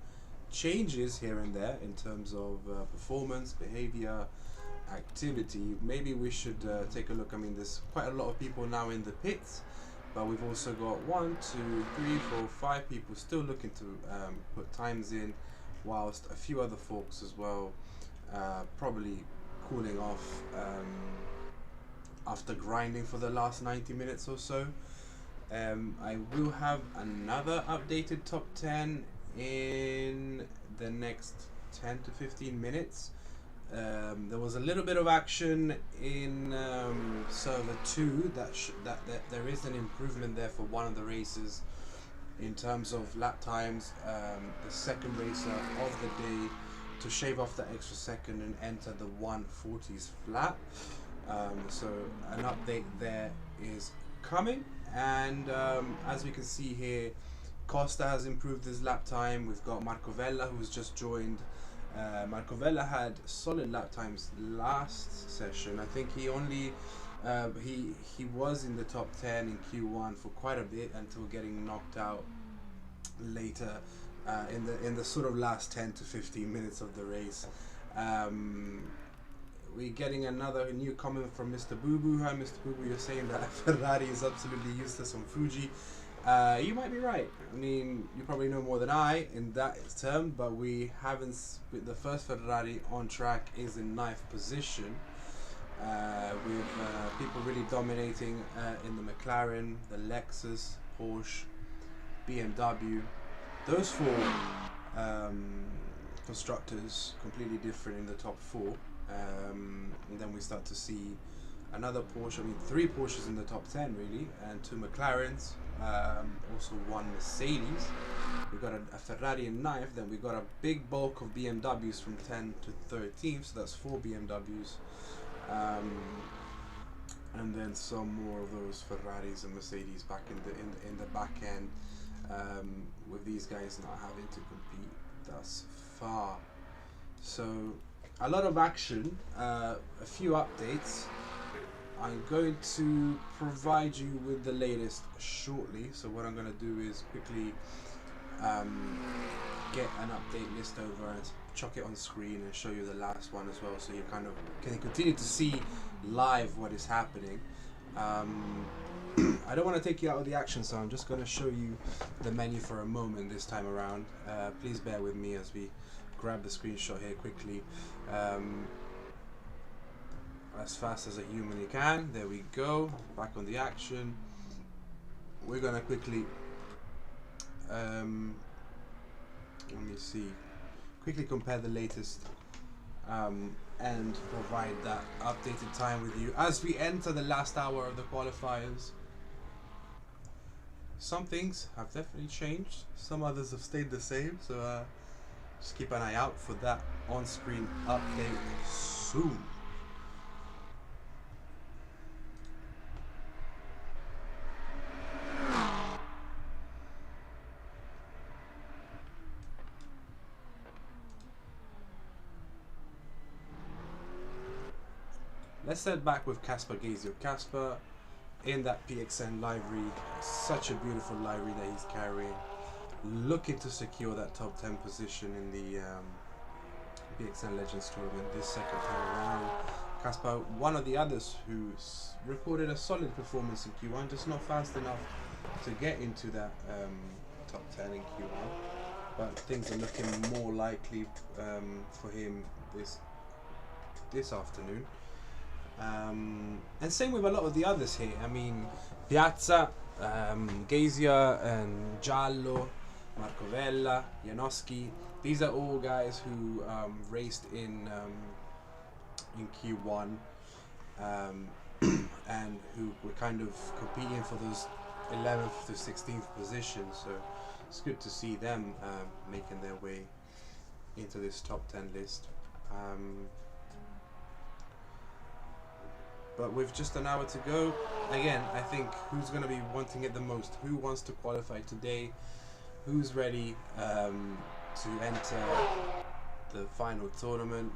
changes here and there in terms of performance, behavior, activity. Maybe we should take a look. I mean, there's quite a lot of people now in the pits, but we've also got 1, 2, 3, 4, 5 people still looking to put times in, whilst a few other folks as well probably cooling off after grinding for the last 90 minutes or so. I will have another updated top 10 in the next 10 to 15 minutes. There was a little bit of action in server 2 that there is an improvement there for one of the races in terms of lap times. The second racer of the day to shave off that extra second and enter the 140s flat. So an update there is coming, and as we can see here, Costa has improved his lap time. We've got Marco Vella, who's just joined. Marco Vella had solid lap times last session. I think he only he was in the top 10 in Q1 for quite a bit until getting knocked out later in the sort of last 10 to 15 minutes of the race. We're getting another new comment from Mr. Boo Boo. Hi, Mr. Boo Boo. You're saying that Ferrari is absolutely useless on Fuji. You might be right. I mean, you probably know more than I in that term, but we haven't. The first Ferrari on track is in 9th position, with people really dominating in the McLaren, the Lexus, Porsche, BMW. Those 4 constructors completely different in the top 4. And then we start to see another Porsche, 3 Porsches in the top 10 really, and 2 McLarens, also 1 Mercedes. We got a Ferrari in 9th, then we got a big bulk of BMWs from 10 to 13th, so that's 4 BMWs, and then some more of those Ferraris and Mercedes back in the back end, with these guys not having to compete thus far. So a lot of action, a few updates. I'm going to provide you with the latest shortly. So what I'm going to do is quickly get an update list over and chuck it on screen and show you the last one as well, so you kind of can continue to see live what is happening. I don't want to take you out of the action, so I'm just going to show you the menu for a moment this time around. Please bear with me as we grab the screenshot here quickly, as fast as a humanly can. There we go, back on the action. We're gonna quickly let me see, quickly compare the latest and provide that updated time with you as we enter the last hour of the qualifiers. Some things have definitely changed, some others have stayed the same, so just keep an eye out for that on-screen update soon. Let's head back with Kasper Gazio. Kasper in that PXN livery, such a beautiful livery that he's carrying, looking to secure that top 10 position in the PXN Legends tournament this second time around. Kasper, one of the others who's recorded a solid performance in Q1, just not fast enough to get into that top 10 in Q1, but things are looking more likely for him this afternoon. And same with a lot of the others here. I mean, Piazza, Gazia and Giallo, Marco Vella, Janowski. These are all guys who raced in Q1 and who were kind of competing for those 11th to 16th positions. So it's good to see them making their way into this top 10 list. But with just an hour to go, again, I think who's going to be wanting it the most? Who wants to qualify today? Who's ready to enter the final tournament?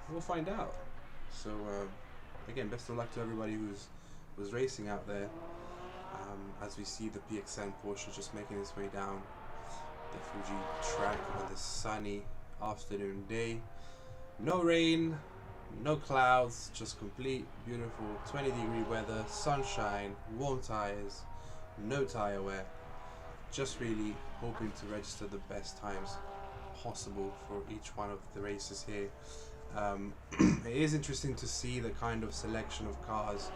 We'll find out. So again, best of luck to everybody who's racing out there. as we see the PXN Porsche just making its way down the Fuji track on this sunny afternoon day. No rain, no clouds, just complete beautiful 20-degree weather, sunshine, warm tires, no tire wear. Just really hoping to register the best times possible for each one of the races here. It is interesting to see the kind of selection of cars.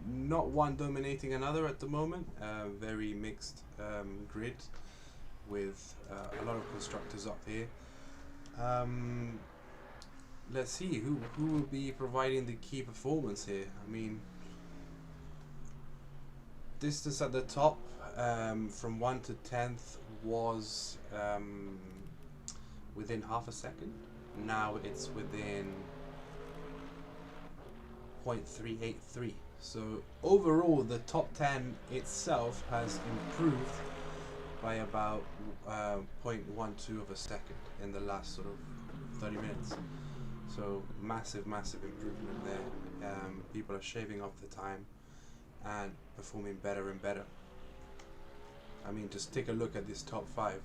Not one dominating another at the moment. Very mixed grid with a lot of constructors up here. Let's see who will be providing the key performance here. I mean, distance at the top from 1 to 10th was within half a second. Now it's within 0.383. So overall the top 10 itself has improved by about 0.12 of a second in the last sort of 30 minutes. So massive improvement there. People are shaving off the time and performing better and better. I mean, just take a look at this top 5,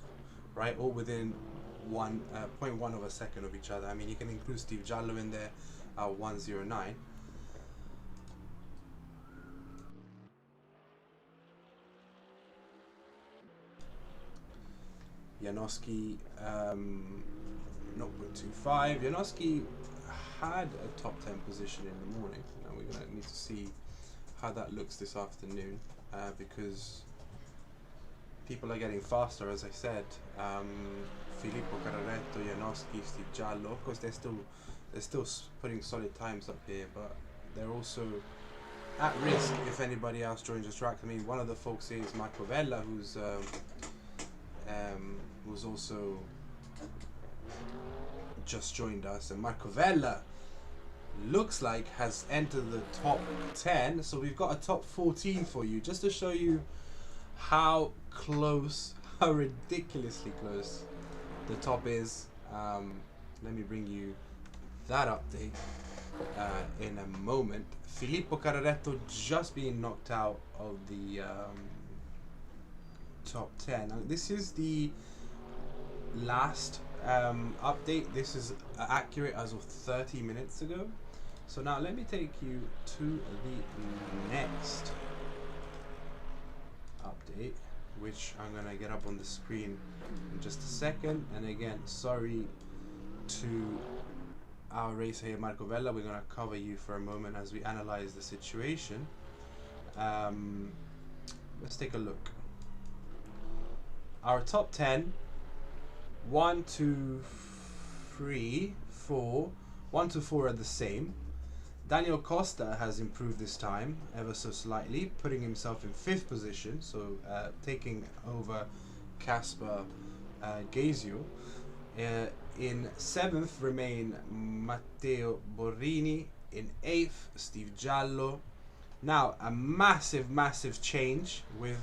right? All within 0.1 of a second of each other. I mean, you can include Steve Giallo in there at 109. Janowski 0.25. Janowski had a top 10 position in the morning. Now we're going to need to see how that looks this afternoon because people are getting faster, as I said. Filippo Carretto, Janowski, Steve Giallo. Of course, they're still putting solid times up here, but they're also at risk if anybody else joins the track. I mean, one of the folks here is Marco Vella, who's also just joined us, and Marco Vella looks like has entered the top 10. So we've got a top 14 for you, just to show you how close, how ridiculously close the top is. Let me bring you that update in a moment. Filippo Carretto just being knocked out of the top 10. Now, this is the last update. This is accurate as of 30 minutes ago. So now let me take you to the next update, which I'm gonna get up on the screen in just a second. And again, sorry to our racer here, Marco Vella. We're gonna cover you for a moment as we analyze the situation. Let's take a look. Our top 10, 1, 2, 3, 4, 1 to 4 are the same. Daniel Costa has improved this time ever so slightly, putting himself in 5th position, so taking over Casper Gazio. In 7th remain Matteo Borrini. In 8th, Steve Giallo. Now, a massive change with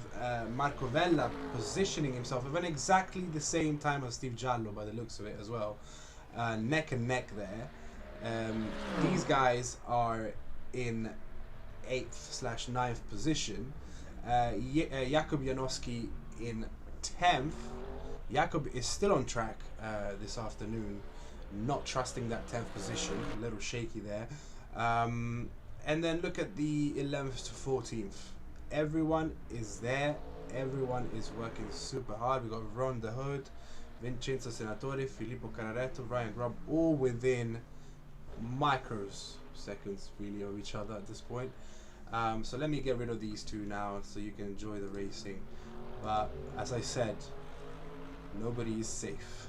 Marco Vella positioning himself even exactly the same time as Steve Giallo by the looks of it as well. Neck and neck there. These guys are in 8th/9th position. Jakub Janowski in 10th. Jakub is still on track this afternoon, not trusting that 10th position, a little shaky there. And then look at the 11th to 14th. Everyone is there. Everyone is working super hard. We got Ron the Hood, Vincenzo Senatore, Filippo Carretto, Ryan Grubb, all within microseconds really of each other at this point. So let me get rid of these two now so you can enjoy the racing. But as I said, nobody is safe.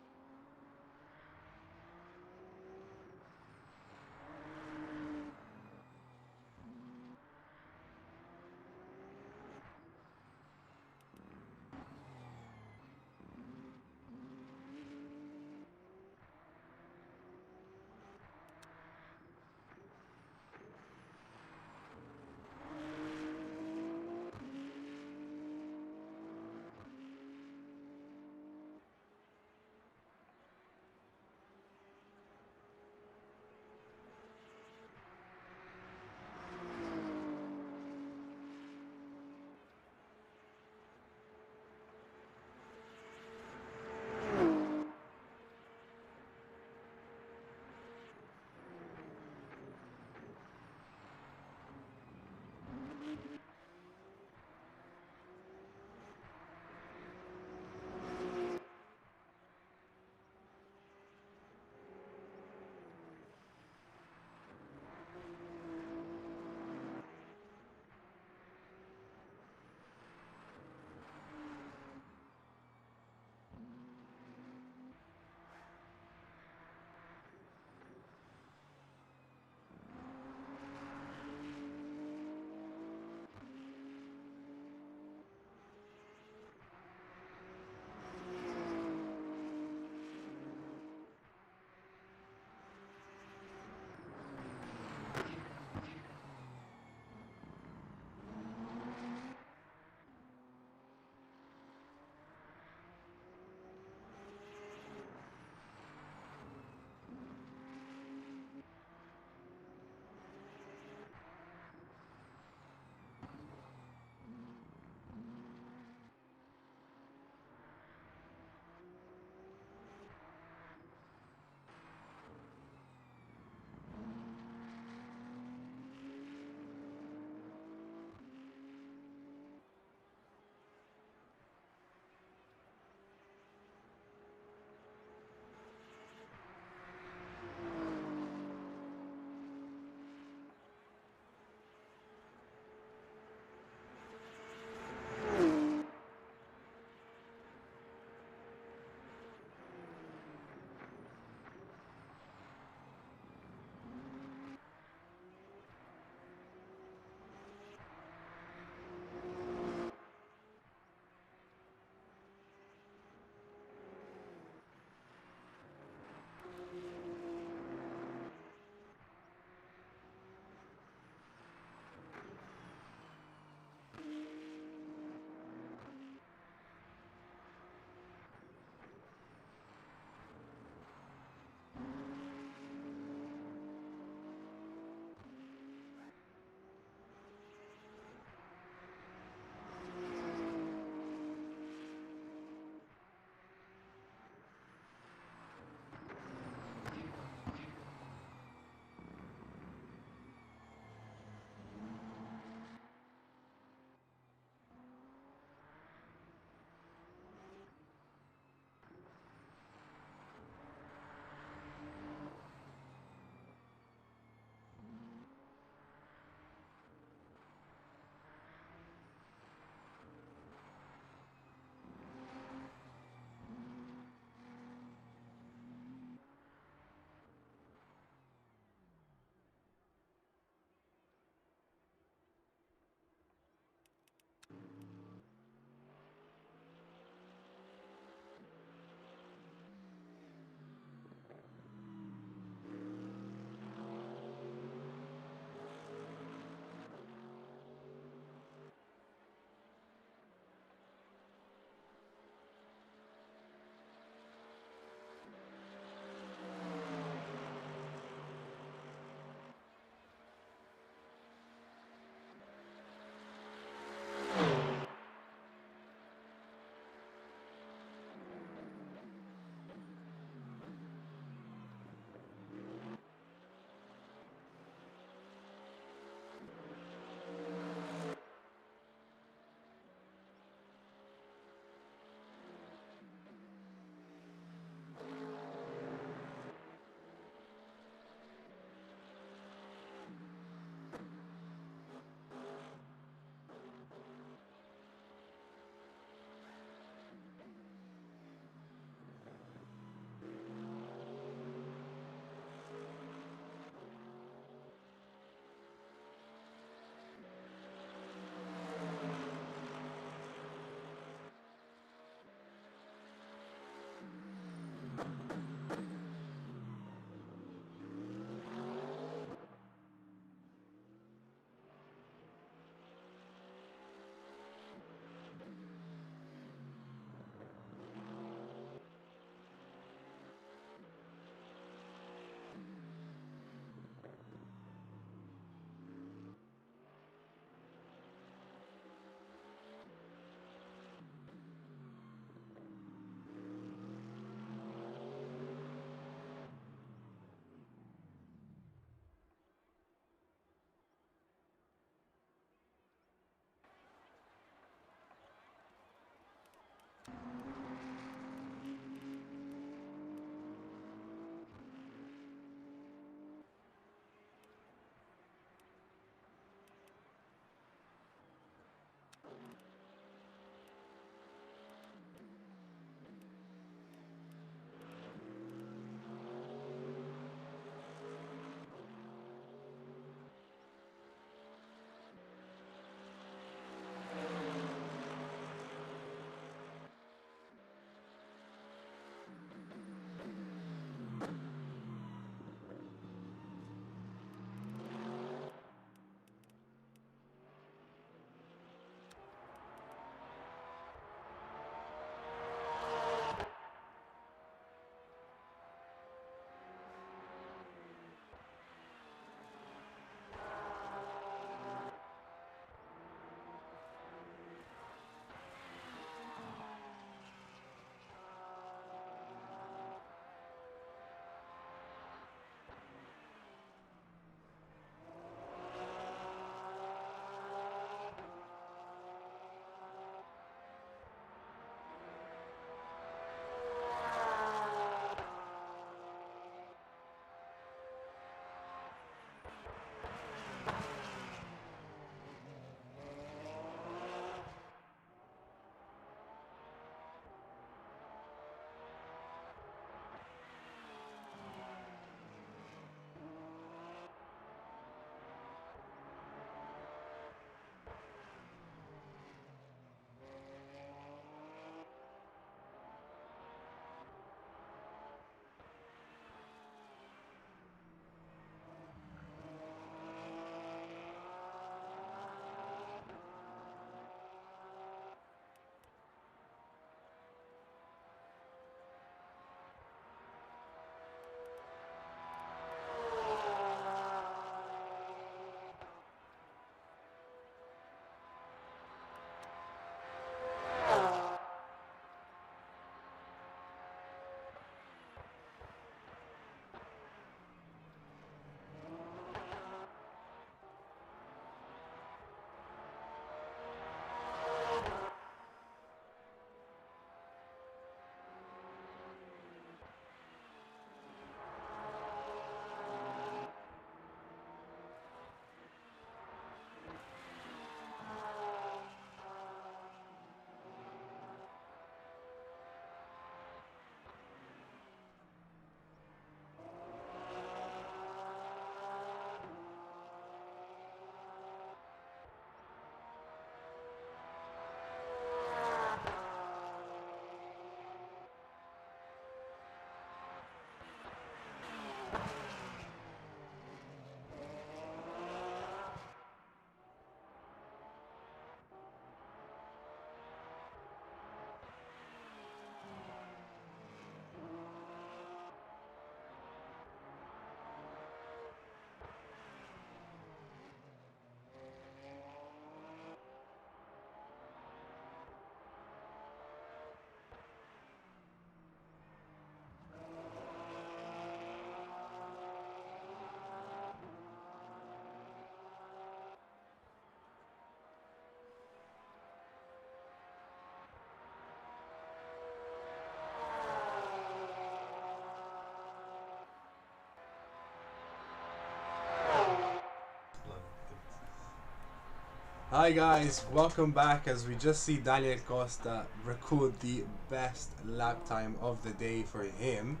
Hi guys, welcome back as we just see Daniel Costa record the best lap time of the day for him.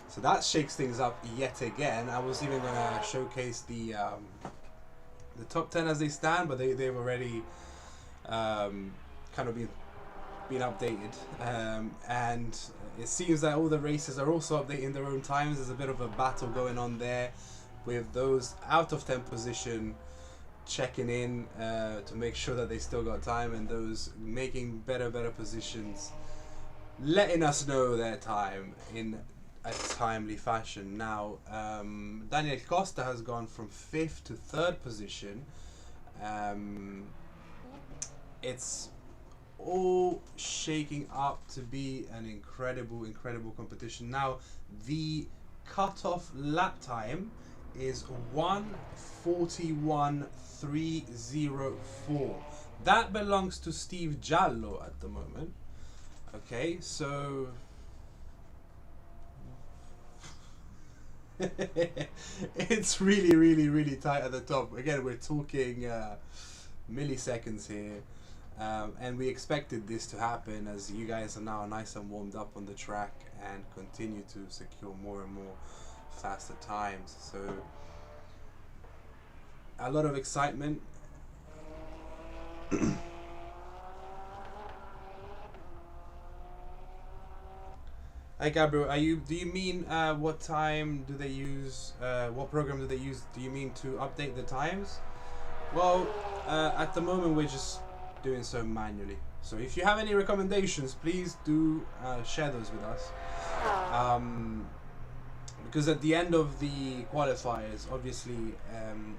So that shakes things up yet again. I was even going to showcase the top 10 as they stand, but they've already kind of been updated. And it seems that all the races are also updating their own times. There's a bit of a battle going on there with those out of 10 position checking in to make sure that they still got time, and those making better positions letting us know their time in a timely fashion. Now Daniel Costa has gone from 5th to 3rd position. It's all shaking up to be an incredible competition. Now the cutoff lap time is 1:41.304. That belongs to Steve Giallo at the moment. Okay, so it's really tight at the top. Again, we're talking milliseconds here. And we expected this to happen as you guys are now nice and warmed up on the track and continue to secure more and more faster times. So a lot of excitement. Hi Gabriel, do you mean what time do they use, what program do they use? Do you mean to update the times? Well, at the moment we're just doing so manually. So if you have any recommendations, please do share those with us. Because at the end of the qualifiers, obviously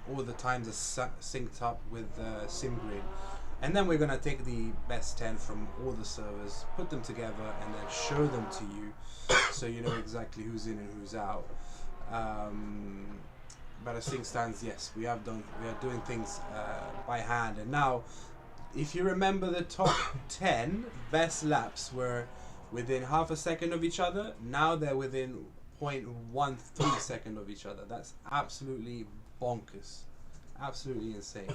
all the times are synced up with SimGrid. And then we're going to take the best 10 from all the servers, put them together, and then show them to you so you know exactly who's in and who's out. But as things stands, yes, we are doing things by hand. And now, if you remember, the top 10 best laps were within half a second of each other. Now they're within 0.13 second of each other. That's absolutely bonkers. Absolutely insane.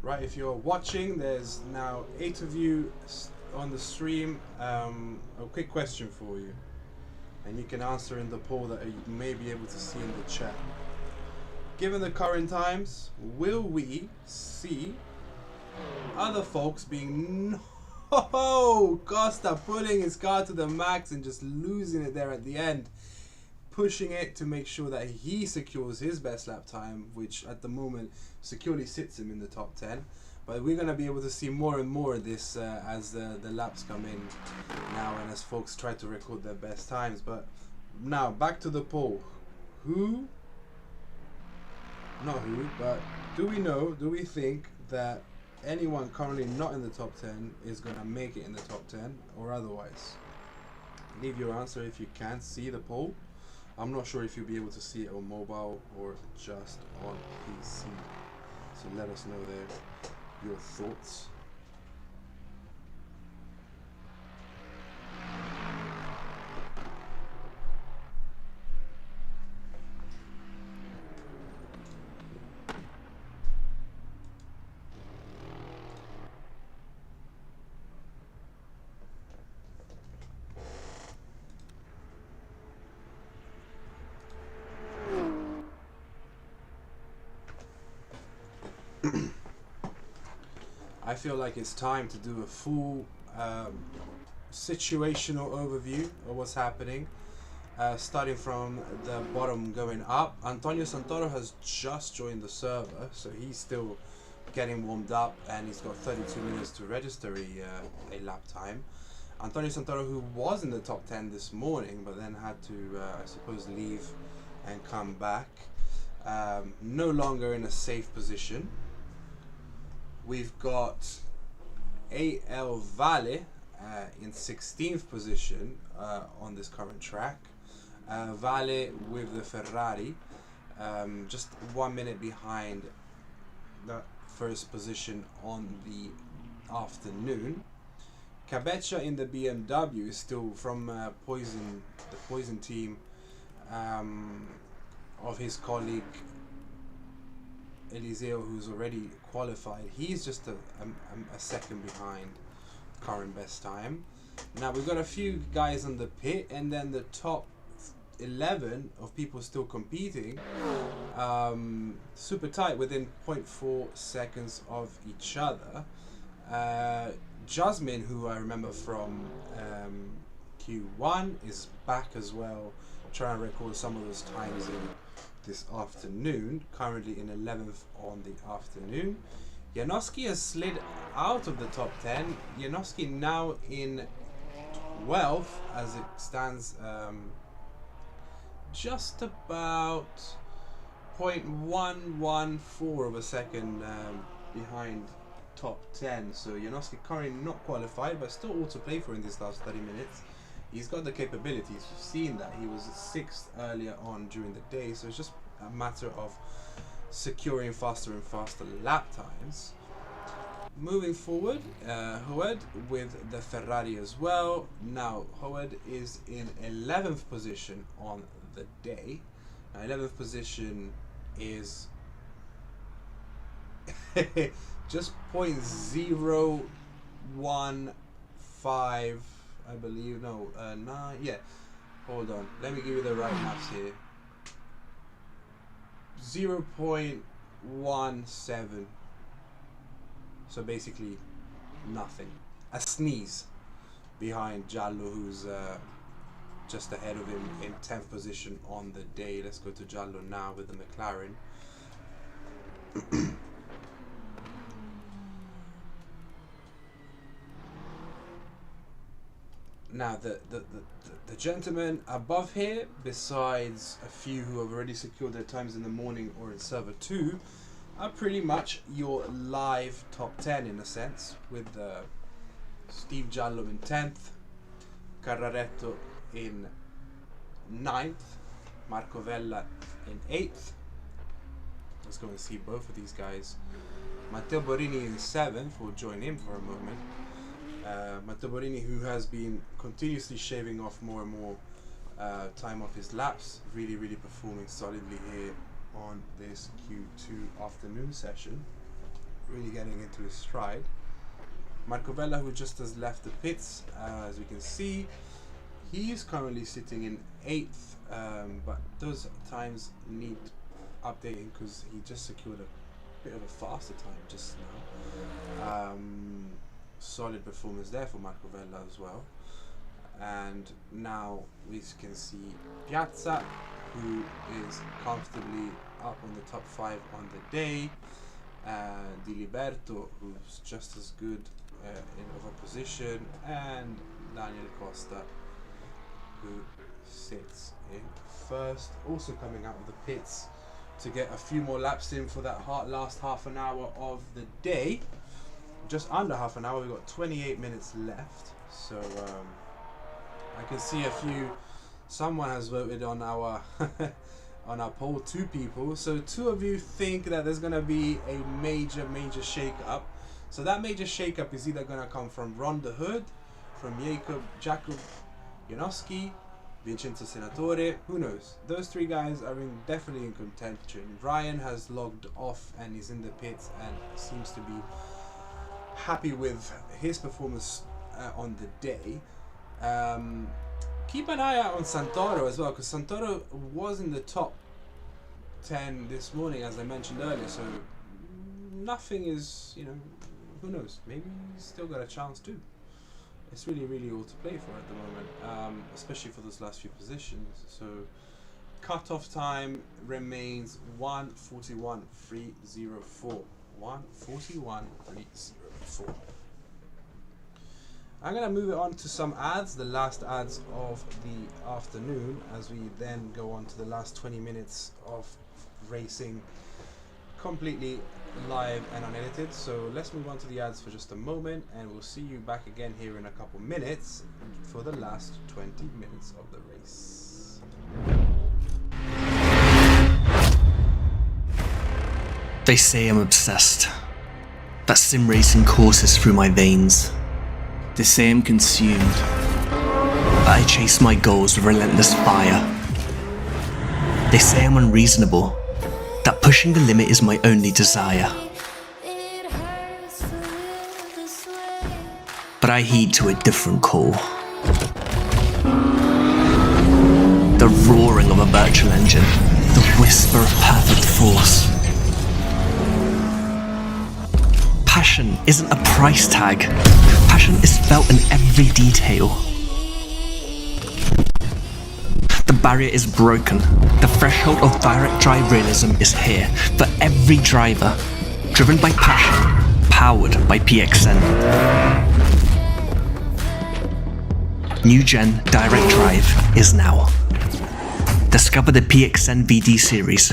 Right, if you're watching, there's now 8 of you on the stream. A quick question for you, and you can answer in the poll that you may be able to see in the chat. Given the current times, will we see other folks being Costa pulling his car to the max and just losing it there at the end, pushing it to make sure that he secures his best lap time, which at the moment securely sits him in the top 10. But we're going to be able to see more and more of this as the laps come in now and as folks try to record their best times. But now back to the poll. Not who, but do we think that anyone currently not in the top 10 is going to make it in the top 10 or otherwise? Leave your answer if you can't see the poll. I'm not sure if you'll be able to see it on mobile or just on PC. So let us know there your thoughts. I feel like it's time to do a full situational overview of what's happening, starting from the bottom going up. Antonio Santoro has just joined the server, so he's still getting warmed up, and he's got 32 minutes to register a lap time. Antonio Santoro, who was in the top 10 this morning, but then had to, I suppose, leave and come back, no longer in a safe position. We've got AL Vale in 16th position on this current track. Vale with the Ferrari, just 1 minute behind the first position on the afternoon. Cabecha in the BMW is still from the Poison team of his colleague Eliseo, who's already qualified. He's just a second behind current best time. Now we've got a few guys on the pit, and then the top 11 of people still competing, super tight within 0.4 seconds of each other. Jasmine, who I remember from Q1, is back as well, trying to record some of those times in this afternoon, currently in 11th on the afternoon. Janowski has slid out of the top 10. Janowski now in 12th as it stands, just about 0.114 of a second behind top 10. So Janowski currently not qualified, but still all to play for in this last 30 minutes. He's got the capabilities. You've seen that he was 6th earlier on during the day, so it's just a matter of securing faster and faster lap times. Moving forward, Hoed with the Ferrari as well. Now Hoed is in 11th position on the day. Now 11th position is just 0.015, I believe. No, 9. Yeah, hold on. Let me give you the right maths here. 0.17. So basically nothing. A sneeze behind Giallo, who's just ahead of him in 10th position on the day. Let's go to Giallo now with the McLaren. Now the gentlemen above here, besides a few who have already secured their times in the morning or in server 2, are pretty much your live top 10 in a sense, with Steve Giallo in 10th, Carraretto in 9th, Marco Vella in 8th. Let's go and see both of these guys. Matteo Borini in 7th, we'll join him for a moment. Matteo Borini, who has been continuously shaving off more and more time off his laps, really performing solidly here on this Q2 afternoon session. really getting into his stride. Marco Vella, who just has left the pits, as we can see, he's currently sitting in 8th, but those times need updating because he just secured a bit of a faster time just now. Solid performance there for Marco Vella as well. And now we can see Piazza, who is comfortably up on the top 5 on the day. Di Liberto, who's just as good of a position, and Daniel Costa, who sits in 1st, also coming out of the pits to get a few more laps in for that last half an hour of the day. Just under half an hour, we've got 28 minutes left. So I can see someone has voted on our on our poll, 2 people. So 2 of you think that there's going to be a major shake-up. So that major shake-up is either going to come from Ron the Hood, from Jakub Janowski, Vincenzo Senatore, who knows? Those 3 guys are definitely in contention. Ryan has logged off and is in the pits and seems to be happy with his performance on the day. Keep an eye out on Santoro as well, because Santoro was in the top 10 this morning, as I mentioned earlier, so nothing is, who knows, maybe he's still got a chance too. It's really all to play for at the moment, especially for those last few positions. So cut-off time remains 1:41.304. 1:41.304. I'm going to move it on to some ads, the last ads of the afternoon, as we then go on to the last 20 minutes of racing completely live and unedited. So let's move on to the ads for just a moment, and we'll see you back again here in a couple minutes for the last 20 minutes of the race. They say I'm obsessed, that sim racing courses through my veins. They say I'm consumed, but I chase my goals with relentless fire. They say I'm unreasonable, that pushing the limit is my only desire. But I heed to a different call. The roaring of a virtual engine, the whisper of perfect force. Passion isn't a price tag. Passion is felt in every detail. The barrier is broken. The threshold of direct drive realism is here for every driver. Driven by passion, powered by PXN. New Gen Direct Drive is now. Discover the PXN VD series.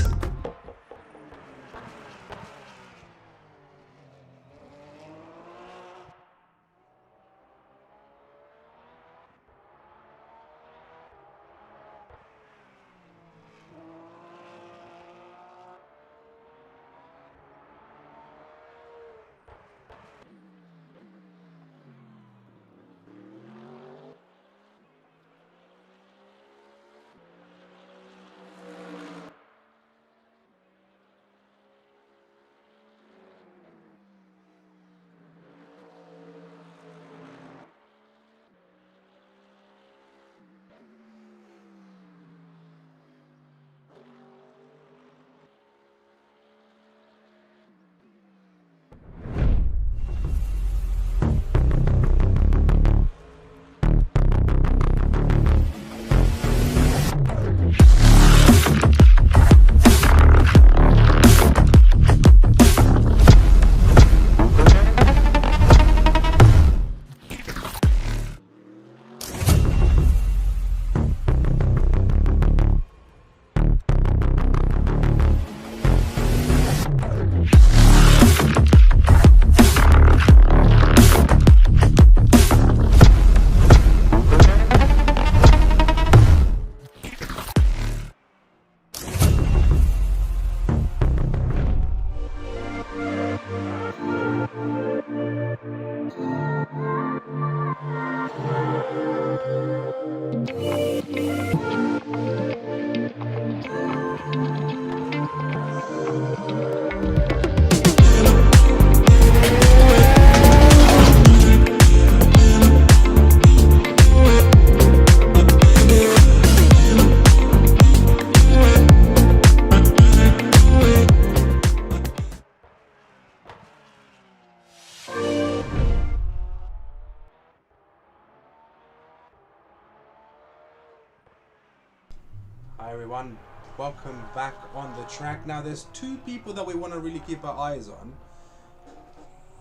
everyone, welcome back on the track. Now there's two people that we want to really keep our eyes on.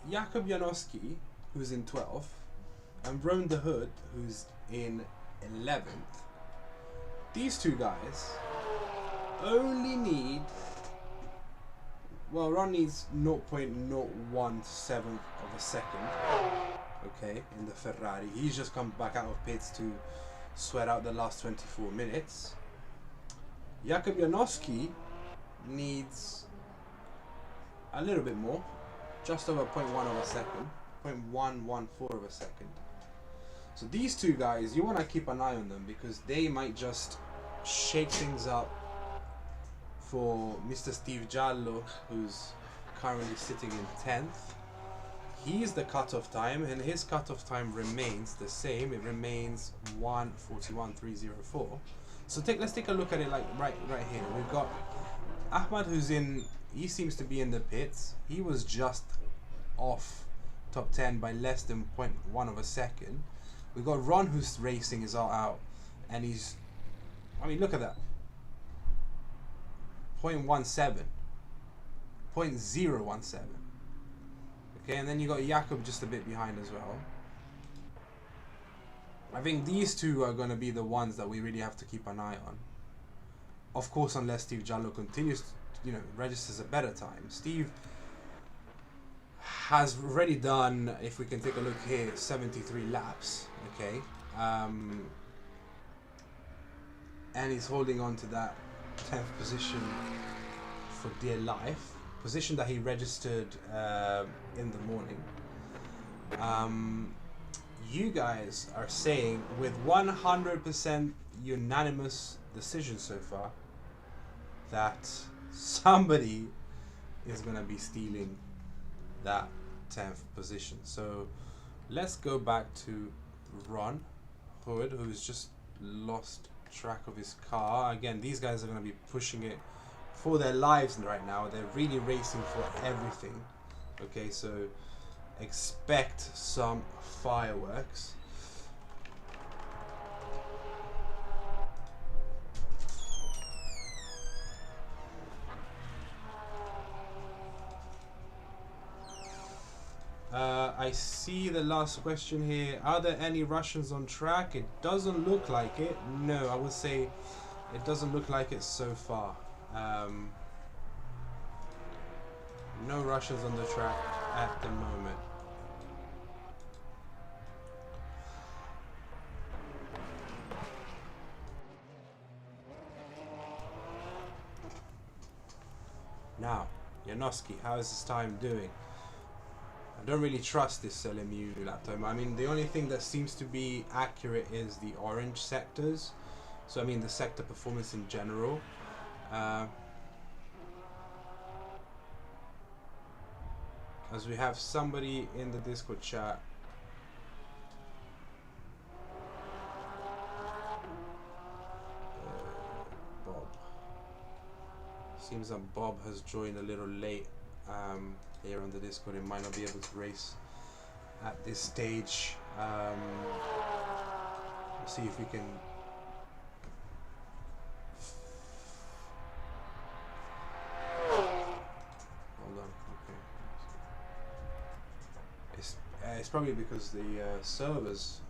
Jakub Janowski, who's in 12th, and Ron the Hood, who's in 11th. These two guys only need, well, Ron needs 0.017 of a second, okay, in the Ferrari. He's just come back out of pits to sweat out the last 24 minutes. Jakub Janowski needs a little bit more, just over 0.1 of a second, 0.114 of a second. So these two guys, you want to keep an eye on them because they might just shake things up for Mr. Steve Giallo, who's currently sitting in 10th. He's the cutoff time, and his cutoff time remains the same. It remains 1:41.304. So let's take a look at it like right here. We've got Ahmad, who's in. He seems to be in the pits. He was just off top 10 by less than 0.1 of a second. We've got Ron, who's racing, is all out, and he's. I mean, look at that. 0.17. 0.017. Okay, and then you got Jakub just a bit behind as well. I think these two are going to be the ones that we really have to keep an eye on. Of course, unless Steve Giallo continues to, registers a better time. Steve has already done, if we can take a look here, 73 laps. Okay, and he's holding on to that 10th position for dear life. Position that he registered in the morning. You guys are saying with 100% unanimous decision so far that somebody is going to be stealing that 10th position. So let's go back to Ron Hood, who's just lost track of his car. Again, these guys are going to be pushing it for their lives right now. They're really racing for everything. Okay, so expect some fireworks. I see the last question here. Are there any Russians on track? It doesn't look like it. No, I would say it doesn't look like it so far. No Russians on the track at the moment. Now, Janowski, how is his time doing? I don't really trust this LMU lap time. I mean, the only thing that seems to be accurate is the orange sectors. So, I mean, the sector performance in general. As we have somebody in the Discord chat. Bob. Seems that Bob has joined a little late here on the Discord. It might not be able to race at this stage. We'll see if we can. Hold on. Okay. It's probably because the servers.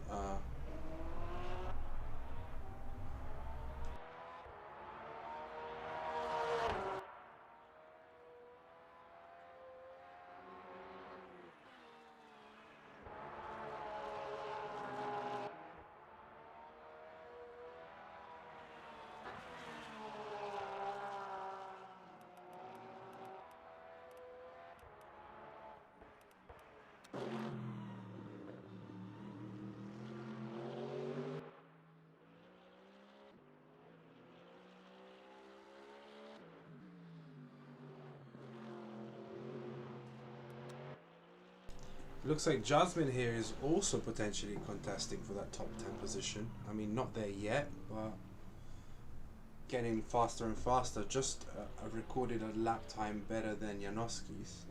Looks like Jasmine here is also potentially contesting for that top 10 position. I mean, not there yet, but getting faster and faster. Just recorded a lap time better than Janowski's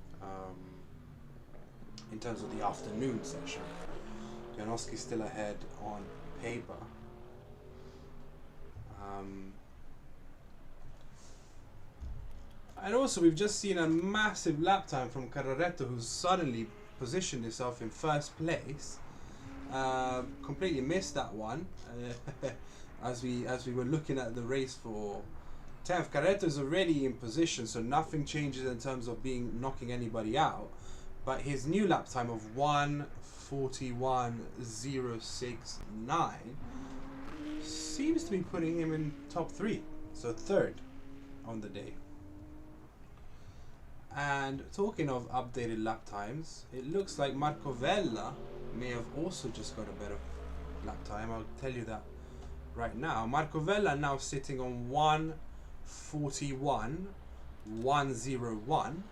in terms of the afternoon session. Janowski's still ahead on paper. And also, we've just seen a massive lap time from Carraretto, who's suddenly positioned himself in first place. Completely missed that one as we were looking at the race for 10th. Carraretto is already in position, so nothing changes in terms of knocking anybody out. But his new lap time of 1:41.069 seems to be putting him in top 3, so 3rd on the day. And talking of updated lap times, it looks like Marco Vella may have also just got a better lap time. I'll tell you that right now. Marco Vella now sitting on 1:41.101.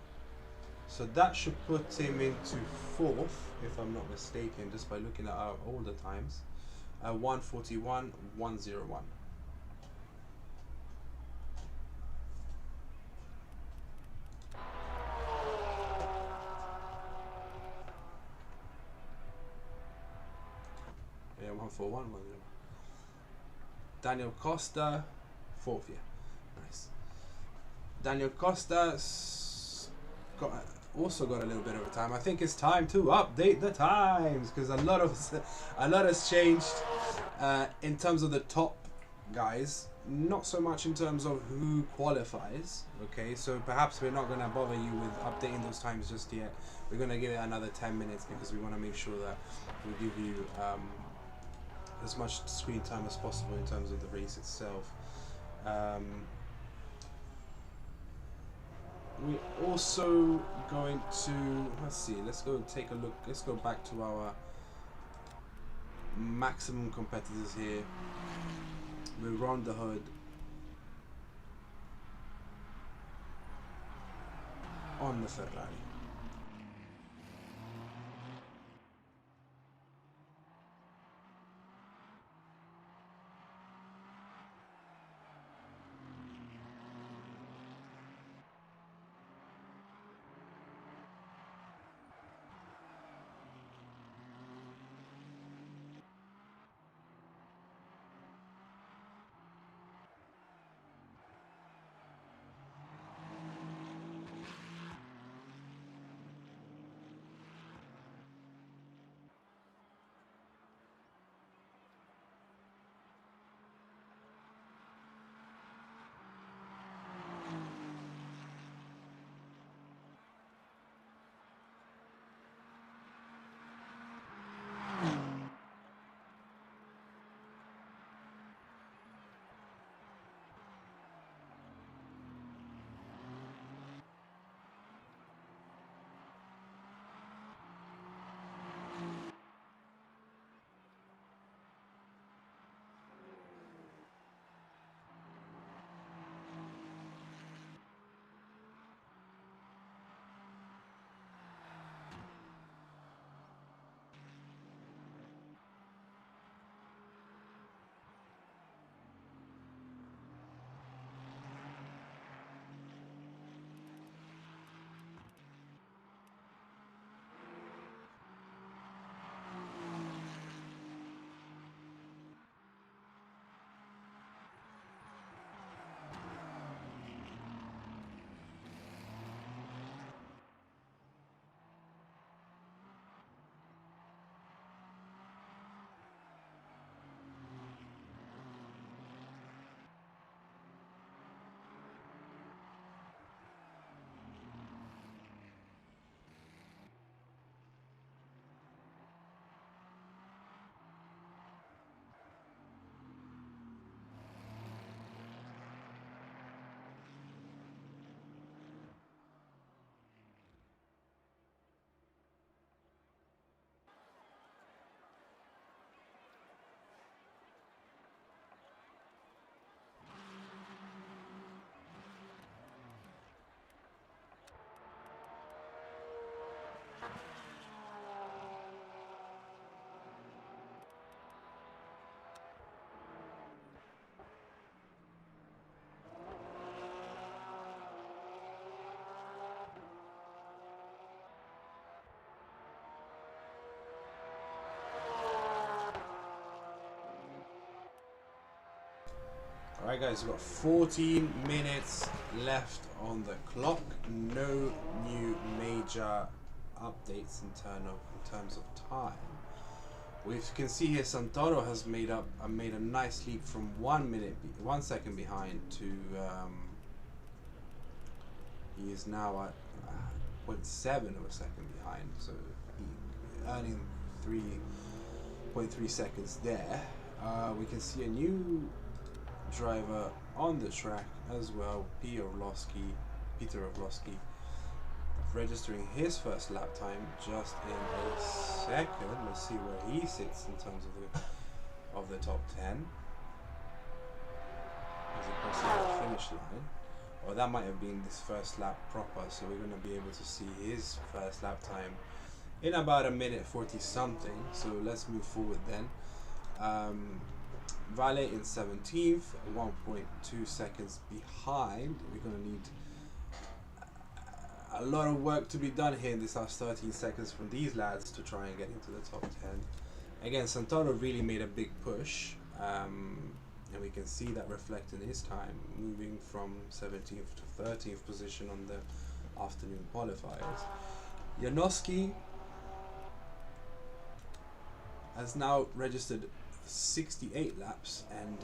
So that should put him into 4th, if I'm not mistaken, just by looking at our older times. 1:41.101. Yeah, 1:41.101. Daniel Costa, 4th, yeah. Nice. Daniel Costa also got a little bit of a time. I think it's time to update the times, because a lot has changed in terms of the top guys. Not so much in terms of who qualifies. Okay, so perhaps we're not going to bother you with updating those times just yet. We're going to give it another 10 minutes because we want to make sure that we give you as much screen time as possible in terms of the race itself. We're also going to, let's see, let's go take a look. Let's go back to our maximum competitors here. We're on the hood. On the Ferrari. Alright guys, we've got 14 minutes left on the clock. No new major updates in terms of time. We can see here Santoro has made a nice leap from 1 second behind to he is now at 0.7 of a second behind, so he earning 3.3 seconds there. We can see a new driver on the track as well, Peter Orlowski, registering his first lap time just in a second. Let's see where he sits in terms of the top 10 as he crosses the finish line. Or that might have been this first lap proper, so we're going to be able to see his first lap time in about 1:40 something. So let's move forward then. Valet in 17th, 1.2 seconds behind. We're going to need a lot of work to be done here in this last 13 seconds from these lads to try and get into the top 10. Again, Santoro really made a big push, and we can see that reflected in his time, moving from 17th to 13th position on the afternoon qualifiers. Janowski has now registered 68 laps and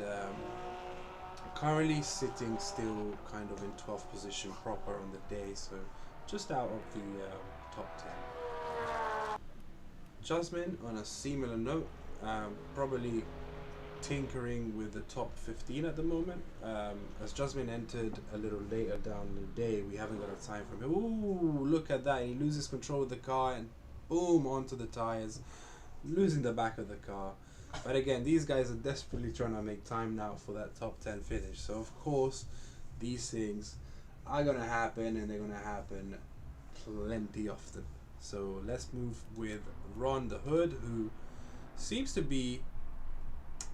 currently sitting still kind of in 12th position proper on the day, so just out of the top 10. Jasmine, on a similar note, probably tinkering with the top 15 at the moment. As Jasmine entered a little later down the day, we haven't got a time from him. Ooh, look at that, he loses control of the car and boom, onto the tires, losing the back of the car. But again, these guys are desperately trying to make time now for that top 10 finish. So of course, these things are going to happen, and they're going to happen plenty often. So let's move with Ron the Hood, who seems to be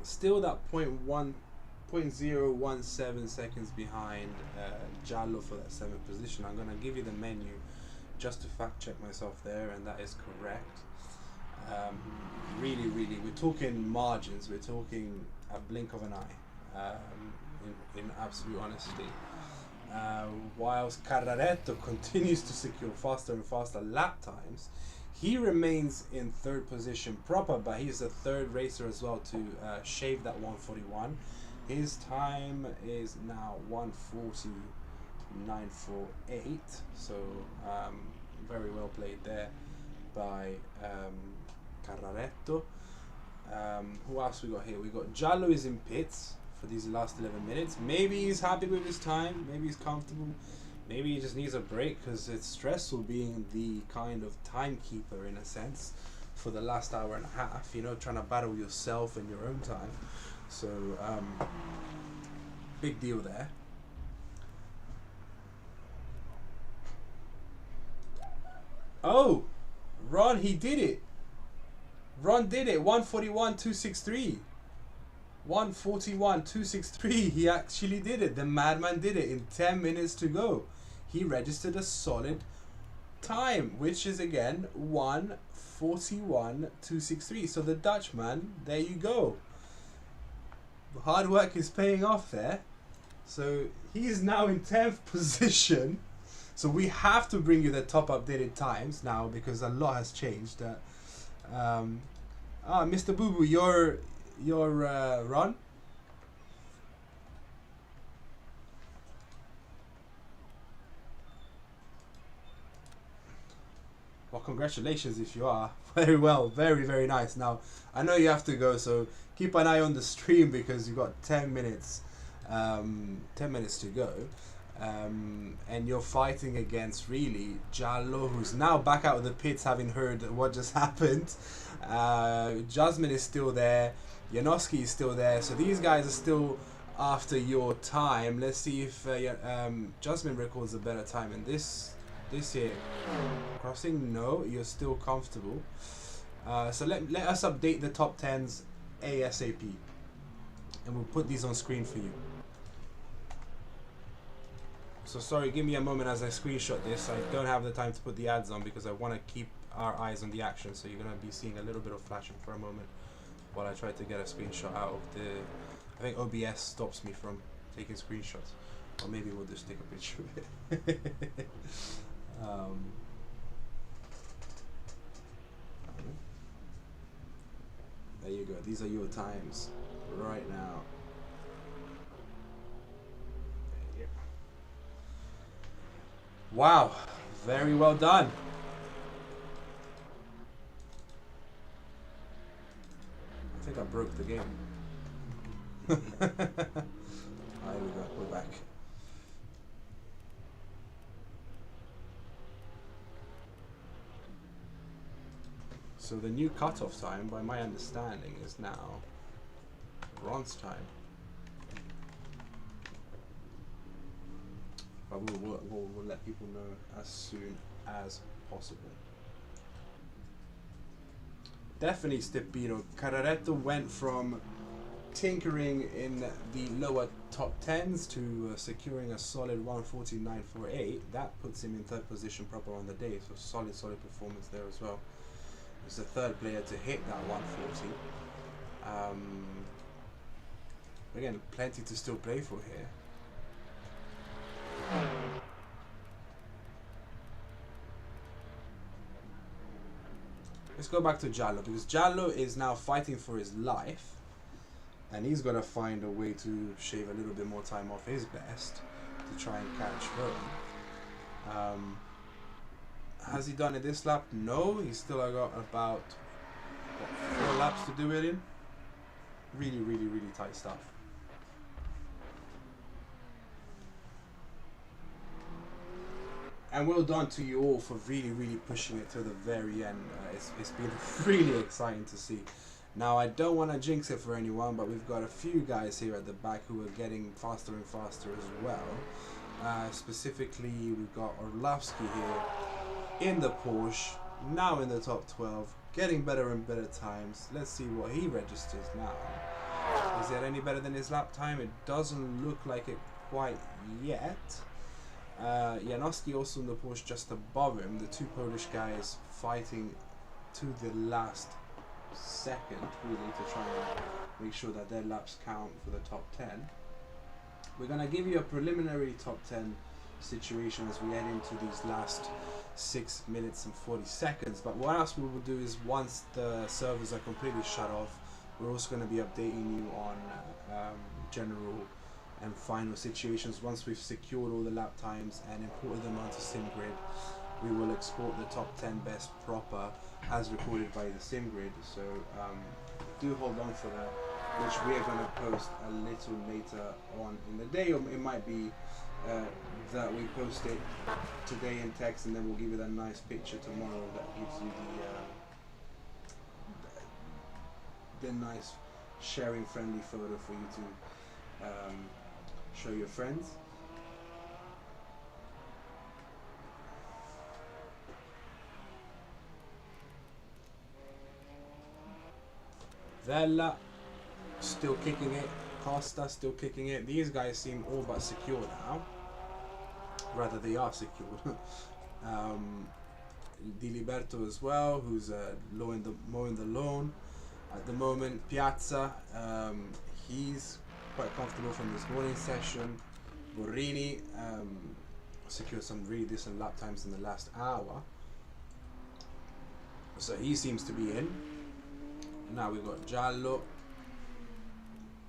still that 0.017 seconds behind Jallo for that 7th position. I'm going to give you the menu just to fact check myself there, and that is correct. Really, we're talking margins, we're talking a blink of an eye, in absolute honesty. Whilst Carraretto continues to secure faster and faster lap times, he remains in 3rd position proper, but he's the 3rd racer as well to shave that 141. His time is now 1:40.948, so very well played there by Carraretto. Who else we got here? We got Jallo is in pits for these last 11 minutes. Maybe he's happy with his time, maybe he's comfortable, maybe he just needs a break because it's stressful being the kind of timekeeper in a sense for the last hour and a half, you know, trying to battle yourself and your own time. So big deal there. Oh, Ron, he did it. Ron did it. 1:41.263. 1:41.263. He actually did it. The madman did it in 10 minutes to go. He registered a solid time, which is again 1:41.263. So the Dutchman, there you go. Hard work is paying off there. So he is now in 10th position. So we have to bring you the top updated times now because a lot has changed. Mr. Boo Boo, your run. Well, congratulations if you are. Very well, very nice. Now I know you have to go, so keep an eye on the stream because you've got 10 minutes. 10 minutes to go. And you're fighting against really Jallo, who's now back out of the pits having heard what just happened. Jasmine is still there, Janowski is still there, so these guys are still after your time. Let's see if Jasmine records a better time in this here crossing. No, you're still comfortable. So let us update the top 10s ASAP, and we'll put these on screen for you. So sorry, give me a moment as I screenshot this. I don't have the time to put the ads on because I want to keep our eyes on the action, so you're going to be seeing a little bit of flashing for a moment while I try to get a screenshot out of the... I think OBS stops me from taking screenshots, or maybe we'll just take a picture of it. There you go. These are your times right now. Wow, very well done. I think I broke the game. Here we go, we're back. So the new cutoff time, by my understanding, is now bronze time. But we'll let people know as soon as possible. Definitely Stepino. Carretto went from tinkering in the lower top 10s to securing a solid 149.48. That puts him in third position proper on the day. So solid performance there as well. He's the third player to hit that 140. Again, plenty to still play for here. Let's go back to Giallo, because Giallo is now fighting for his life, and he's gonna find a way to shave a little bit more time off his best to try and catch Rowan. Has he done it this lap? No, he's still got about 4 laps to do it in. Really tight stuff. And well done to you all for really pushing it to the very end. It's been really exciting to see. Now, I don't want to jinx it for anyone, but we've got a few guys here at the back who are getting faster and faster as well. Specifically, we've got Orlovsky here in the Porsche, now in the top 12, getting better and better times. Let's see what he registers now. Is it any better than his lap time? It doesn't look like it quite yet. Janowski also in the Porsche just above him. The two Polish guys fighting to the last second, really, to try and make sure that their laps count for the top 10. We're going to give you a preliminary top 10 situation as we head into these last 6 minutes and 40 seconds. But what else we will do is, once the servers are completely shut off, we're also going to be updating you on general and final situations. Once we've secured all the lap times and imported them onto SimGrid, we will export the top 10 best proper as recorded by the SimGrid. So do hold on for that, which we are going to post a little later on in the day, or it might be that we post it today in text, and then we'll give you that nice picture tomorrow that gives you the nice sharing friendly photo for you to show your friends. Vella still kicking it, Costa still kicking it. These guys seem all but secure now. Rather, they are secured. Di Liberto as well, who's mowing the lawn at the moment. Piazza, he's quite comfortable from this morning session. Borrini secured some really decent lap times in the last hour, so he seems to be in. Now we've got Giallo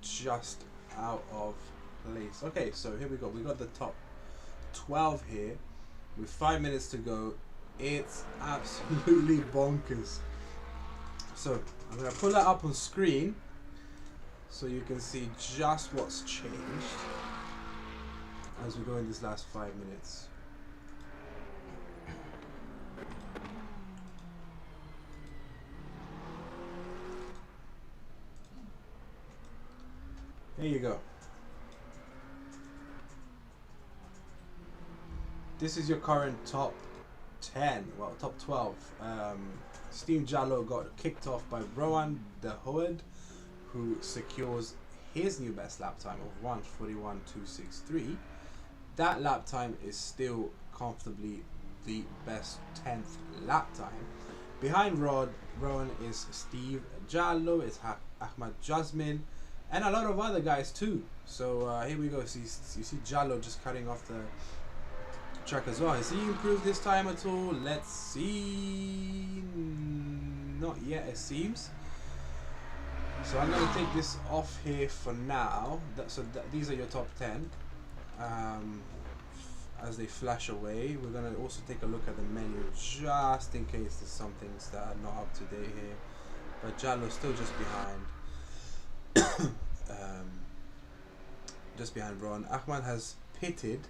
just out of place. Okay, so here we go. We got the top 12 here with 5 minutes to go. It's absolutely bonkers. So I'm gonna pull that up on screen so you can see just what's changed as we go in these last 5 minutes. There you go. This is your current top 10, well, top 12. Steve Giallo got kicked off by Rowan de Hoed, who secures his new best lap time of 1:41.263. That lap time is still comfortably the best 10th lap time. Behind Rowan is Steve Giallo, it's Ahmad Jasmine, and a lot of other guys too. So here we go. So you see Jallo just cutting off the track as well. Has he improved his time at all? Let's see. Not yet, it seems. So I'm going to take this off here for now. These are your top 10. As they flash away, we're going to also take a look at the menu just in case there's some things that are not up to date here. But Jallo's still just behind. Just behind Ron. Ahmad has pitted.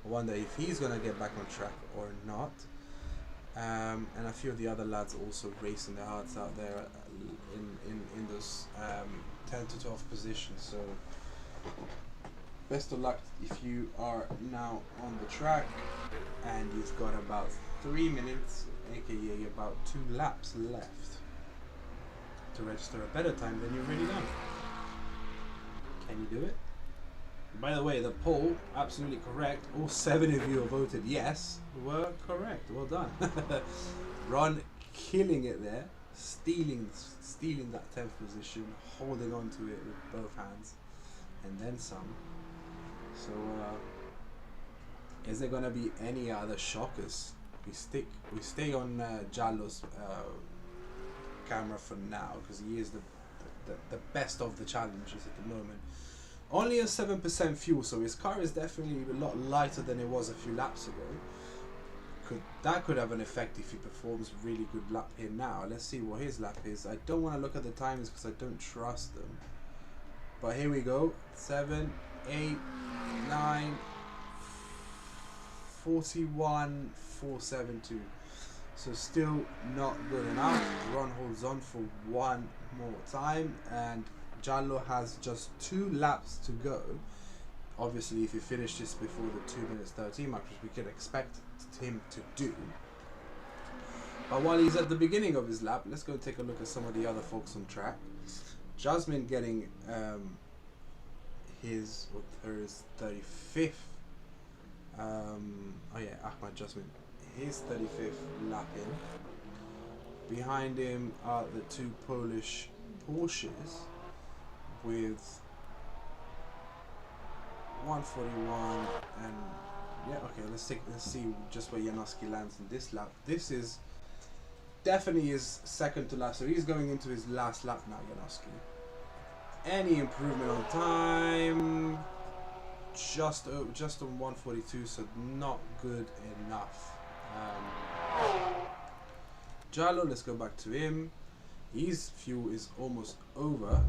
I wonder if he's going to get back on track or not. And a few of the other lads also racing their hearts out there in those 10 to 12 positions. So best of luck if you are now on the track and you've got about 3 minutes, aka about 2 laps left to register a better time than you've already done. Can you do it? By the way, the poll, absolutely correct. All 7 of you who voted yes were correct. Well done. Ron killing it there, stealing that 10th position, holding on to it with both hands, and then some. So, is there gonna be any other shockers? We stay on Jallo's camera for now because he is the best of the challenges at the moment. Only a 7% fuel, so his car is definitely a lot lighter than it was a few laps ago. That could have an effect if he performs really good lap here now. Let's see what his lap is. I don't want to look at the times because I don't trust them. But here we go. 7, 8, 9, 41, 472. So still not good enough. Ron holds on for one more time and Jallo has just 2 laps to go. Obviously, if he finished this before the 2 minutes 13 mark, which we could expect him to do. But while he's at the beginning of his lap, let's go and take a look at some of the other folks on track. Jasmine getting his 35th. Oh yeah, Ahmad Jasmine, his 35th lap in. Behind him are the 2 Polish Porsches with 141 and yeah, okay, let's see just where Janowski lands in this lap. This is definitely his second to last, so he's going into his last lap now, Janowski. Any improvement on time? Just on 142, so not good enough. Jallo, let's go back to him. His fuel is almost over.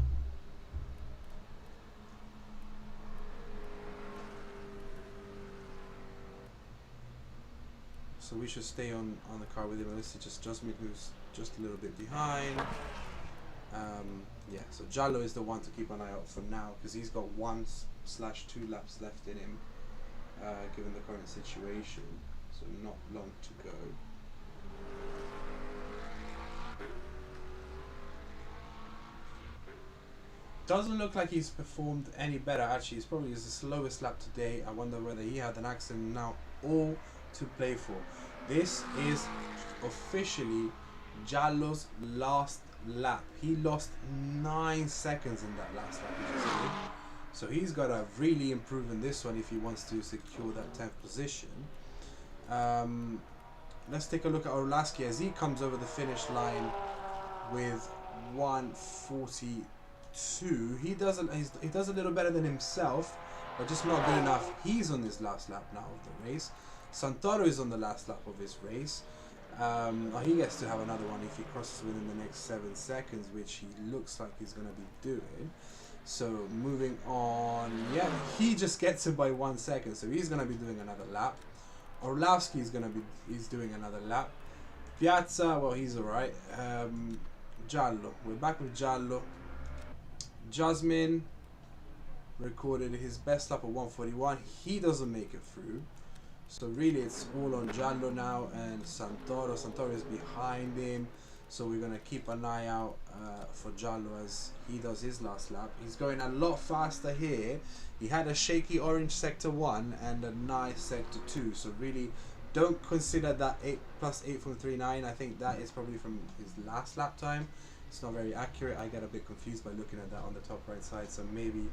So we should stay on the car with him. Let's see, just Jasmine who's just a little bit behind. Yeah, so Jallo is the one to keep an eye out for now because he's got 1/2 laps left in him, given the current situation. So not long to go. Doesn't look like he's performed any better. Actually, it's probably his slowest lap today. I wonder whether he had an accident now. All to play for. This is officially Jallo's last lap. He lost 9 seconds in that last lap, which is good. So he's got to really improve in this one if he wants to secure that 10th position. Let's take a look at Orlaski as he comes over the finish line with 142. He does a little better than himself, but just not good enough. He's on his last lap now of the race. Santoro is on the last lap of his race. He gets to have another one if he crosses within the next 7 seconds, which he looks like he's going to be doing. So moving on, yeah, he just gets it by 1 second, so he's going to be doing another lap. Orlowski is he's doing another lap. Piazza, well, he's alright. Jallo, we're back with Jallo. Jasmine recorded his best lap of 141. He doesn't make it through. So really it's all on Jallo now and Santoro. Santoro is behind him. So we're going to keep an eye out for Jallo as he does his last lap. He's going a lot faster here. He had a shaky orange sector 1 and a nice sector 2. So really Don't consider that 8 plus 8 from 3.9. I think that is probably from his last lap time. It's not very accurate. I get a bit confused by looking at that on the top right side, so maybe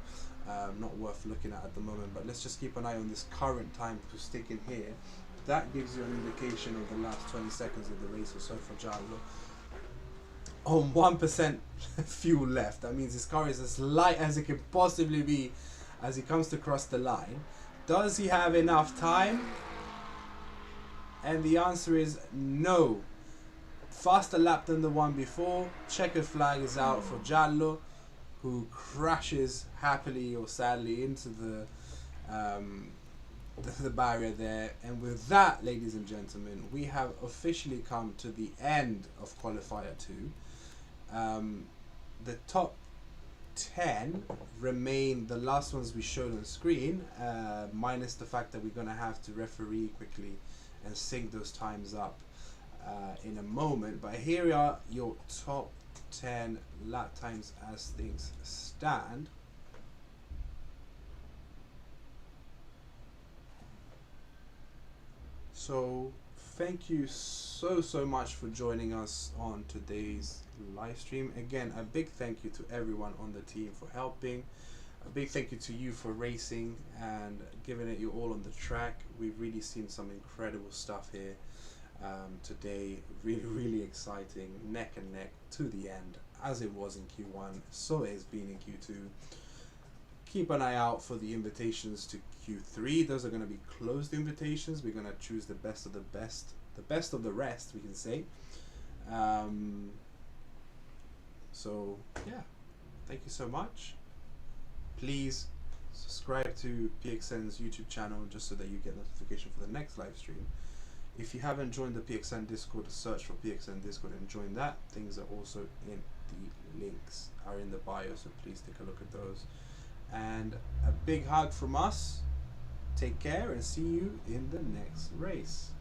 not worth looking at the moment. But let's just keep an eye on this current time to stick in here. That gives you an indication of the last 20 seconds of the race or so for Giallo. On 1% fuel left. That means his car is as light as it could possibly be as he comes to cross the line. Does he have enough time? And the answer is no. Faster lap than the one before. Checkered flag is out for Giallo, who crashes happily or sadly into the barrier there. And with that, ladies and gentlemen, we have officially come to the end of qualifier 2. The top 10 remain the last ones we showed on screen, minus the fact that we're going to have to referee quickly and sync those times up in a moment. But here are your top 10 lap times as things stand. So thank you so much for joining us on today's live stream. Again, a big thank you to everyone on the team for helping. A big thank you to you for racing and giving it your all on the track. We've really seen some incredible stuff here today. Really exciting, neck and neck to the end, as it was in Q1, so it has been in Q2. Keep an eye out for the invitations to Q3. Those are going to be closed invitations. We're going to choose the best of the best, the best of the rest, we can say. So yeah, thank you so much. Please subscribe to PXN's YouTube channel just so that you get notification for the next live stream. If you haven't joined the PXN Discord, search for PXN Discord and join that. Things are also in the links are in the bio, so please take a look at those. And a big hug from us. Take care and see you in the next race.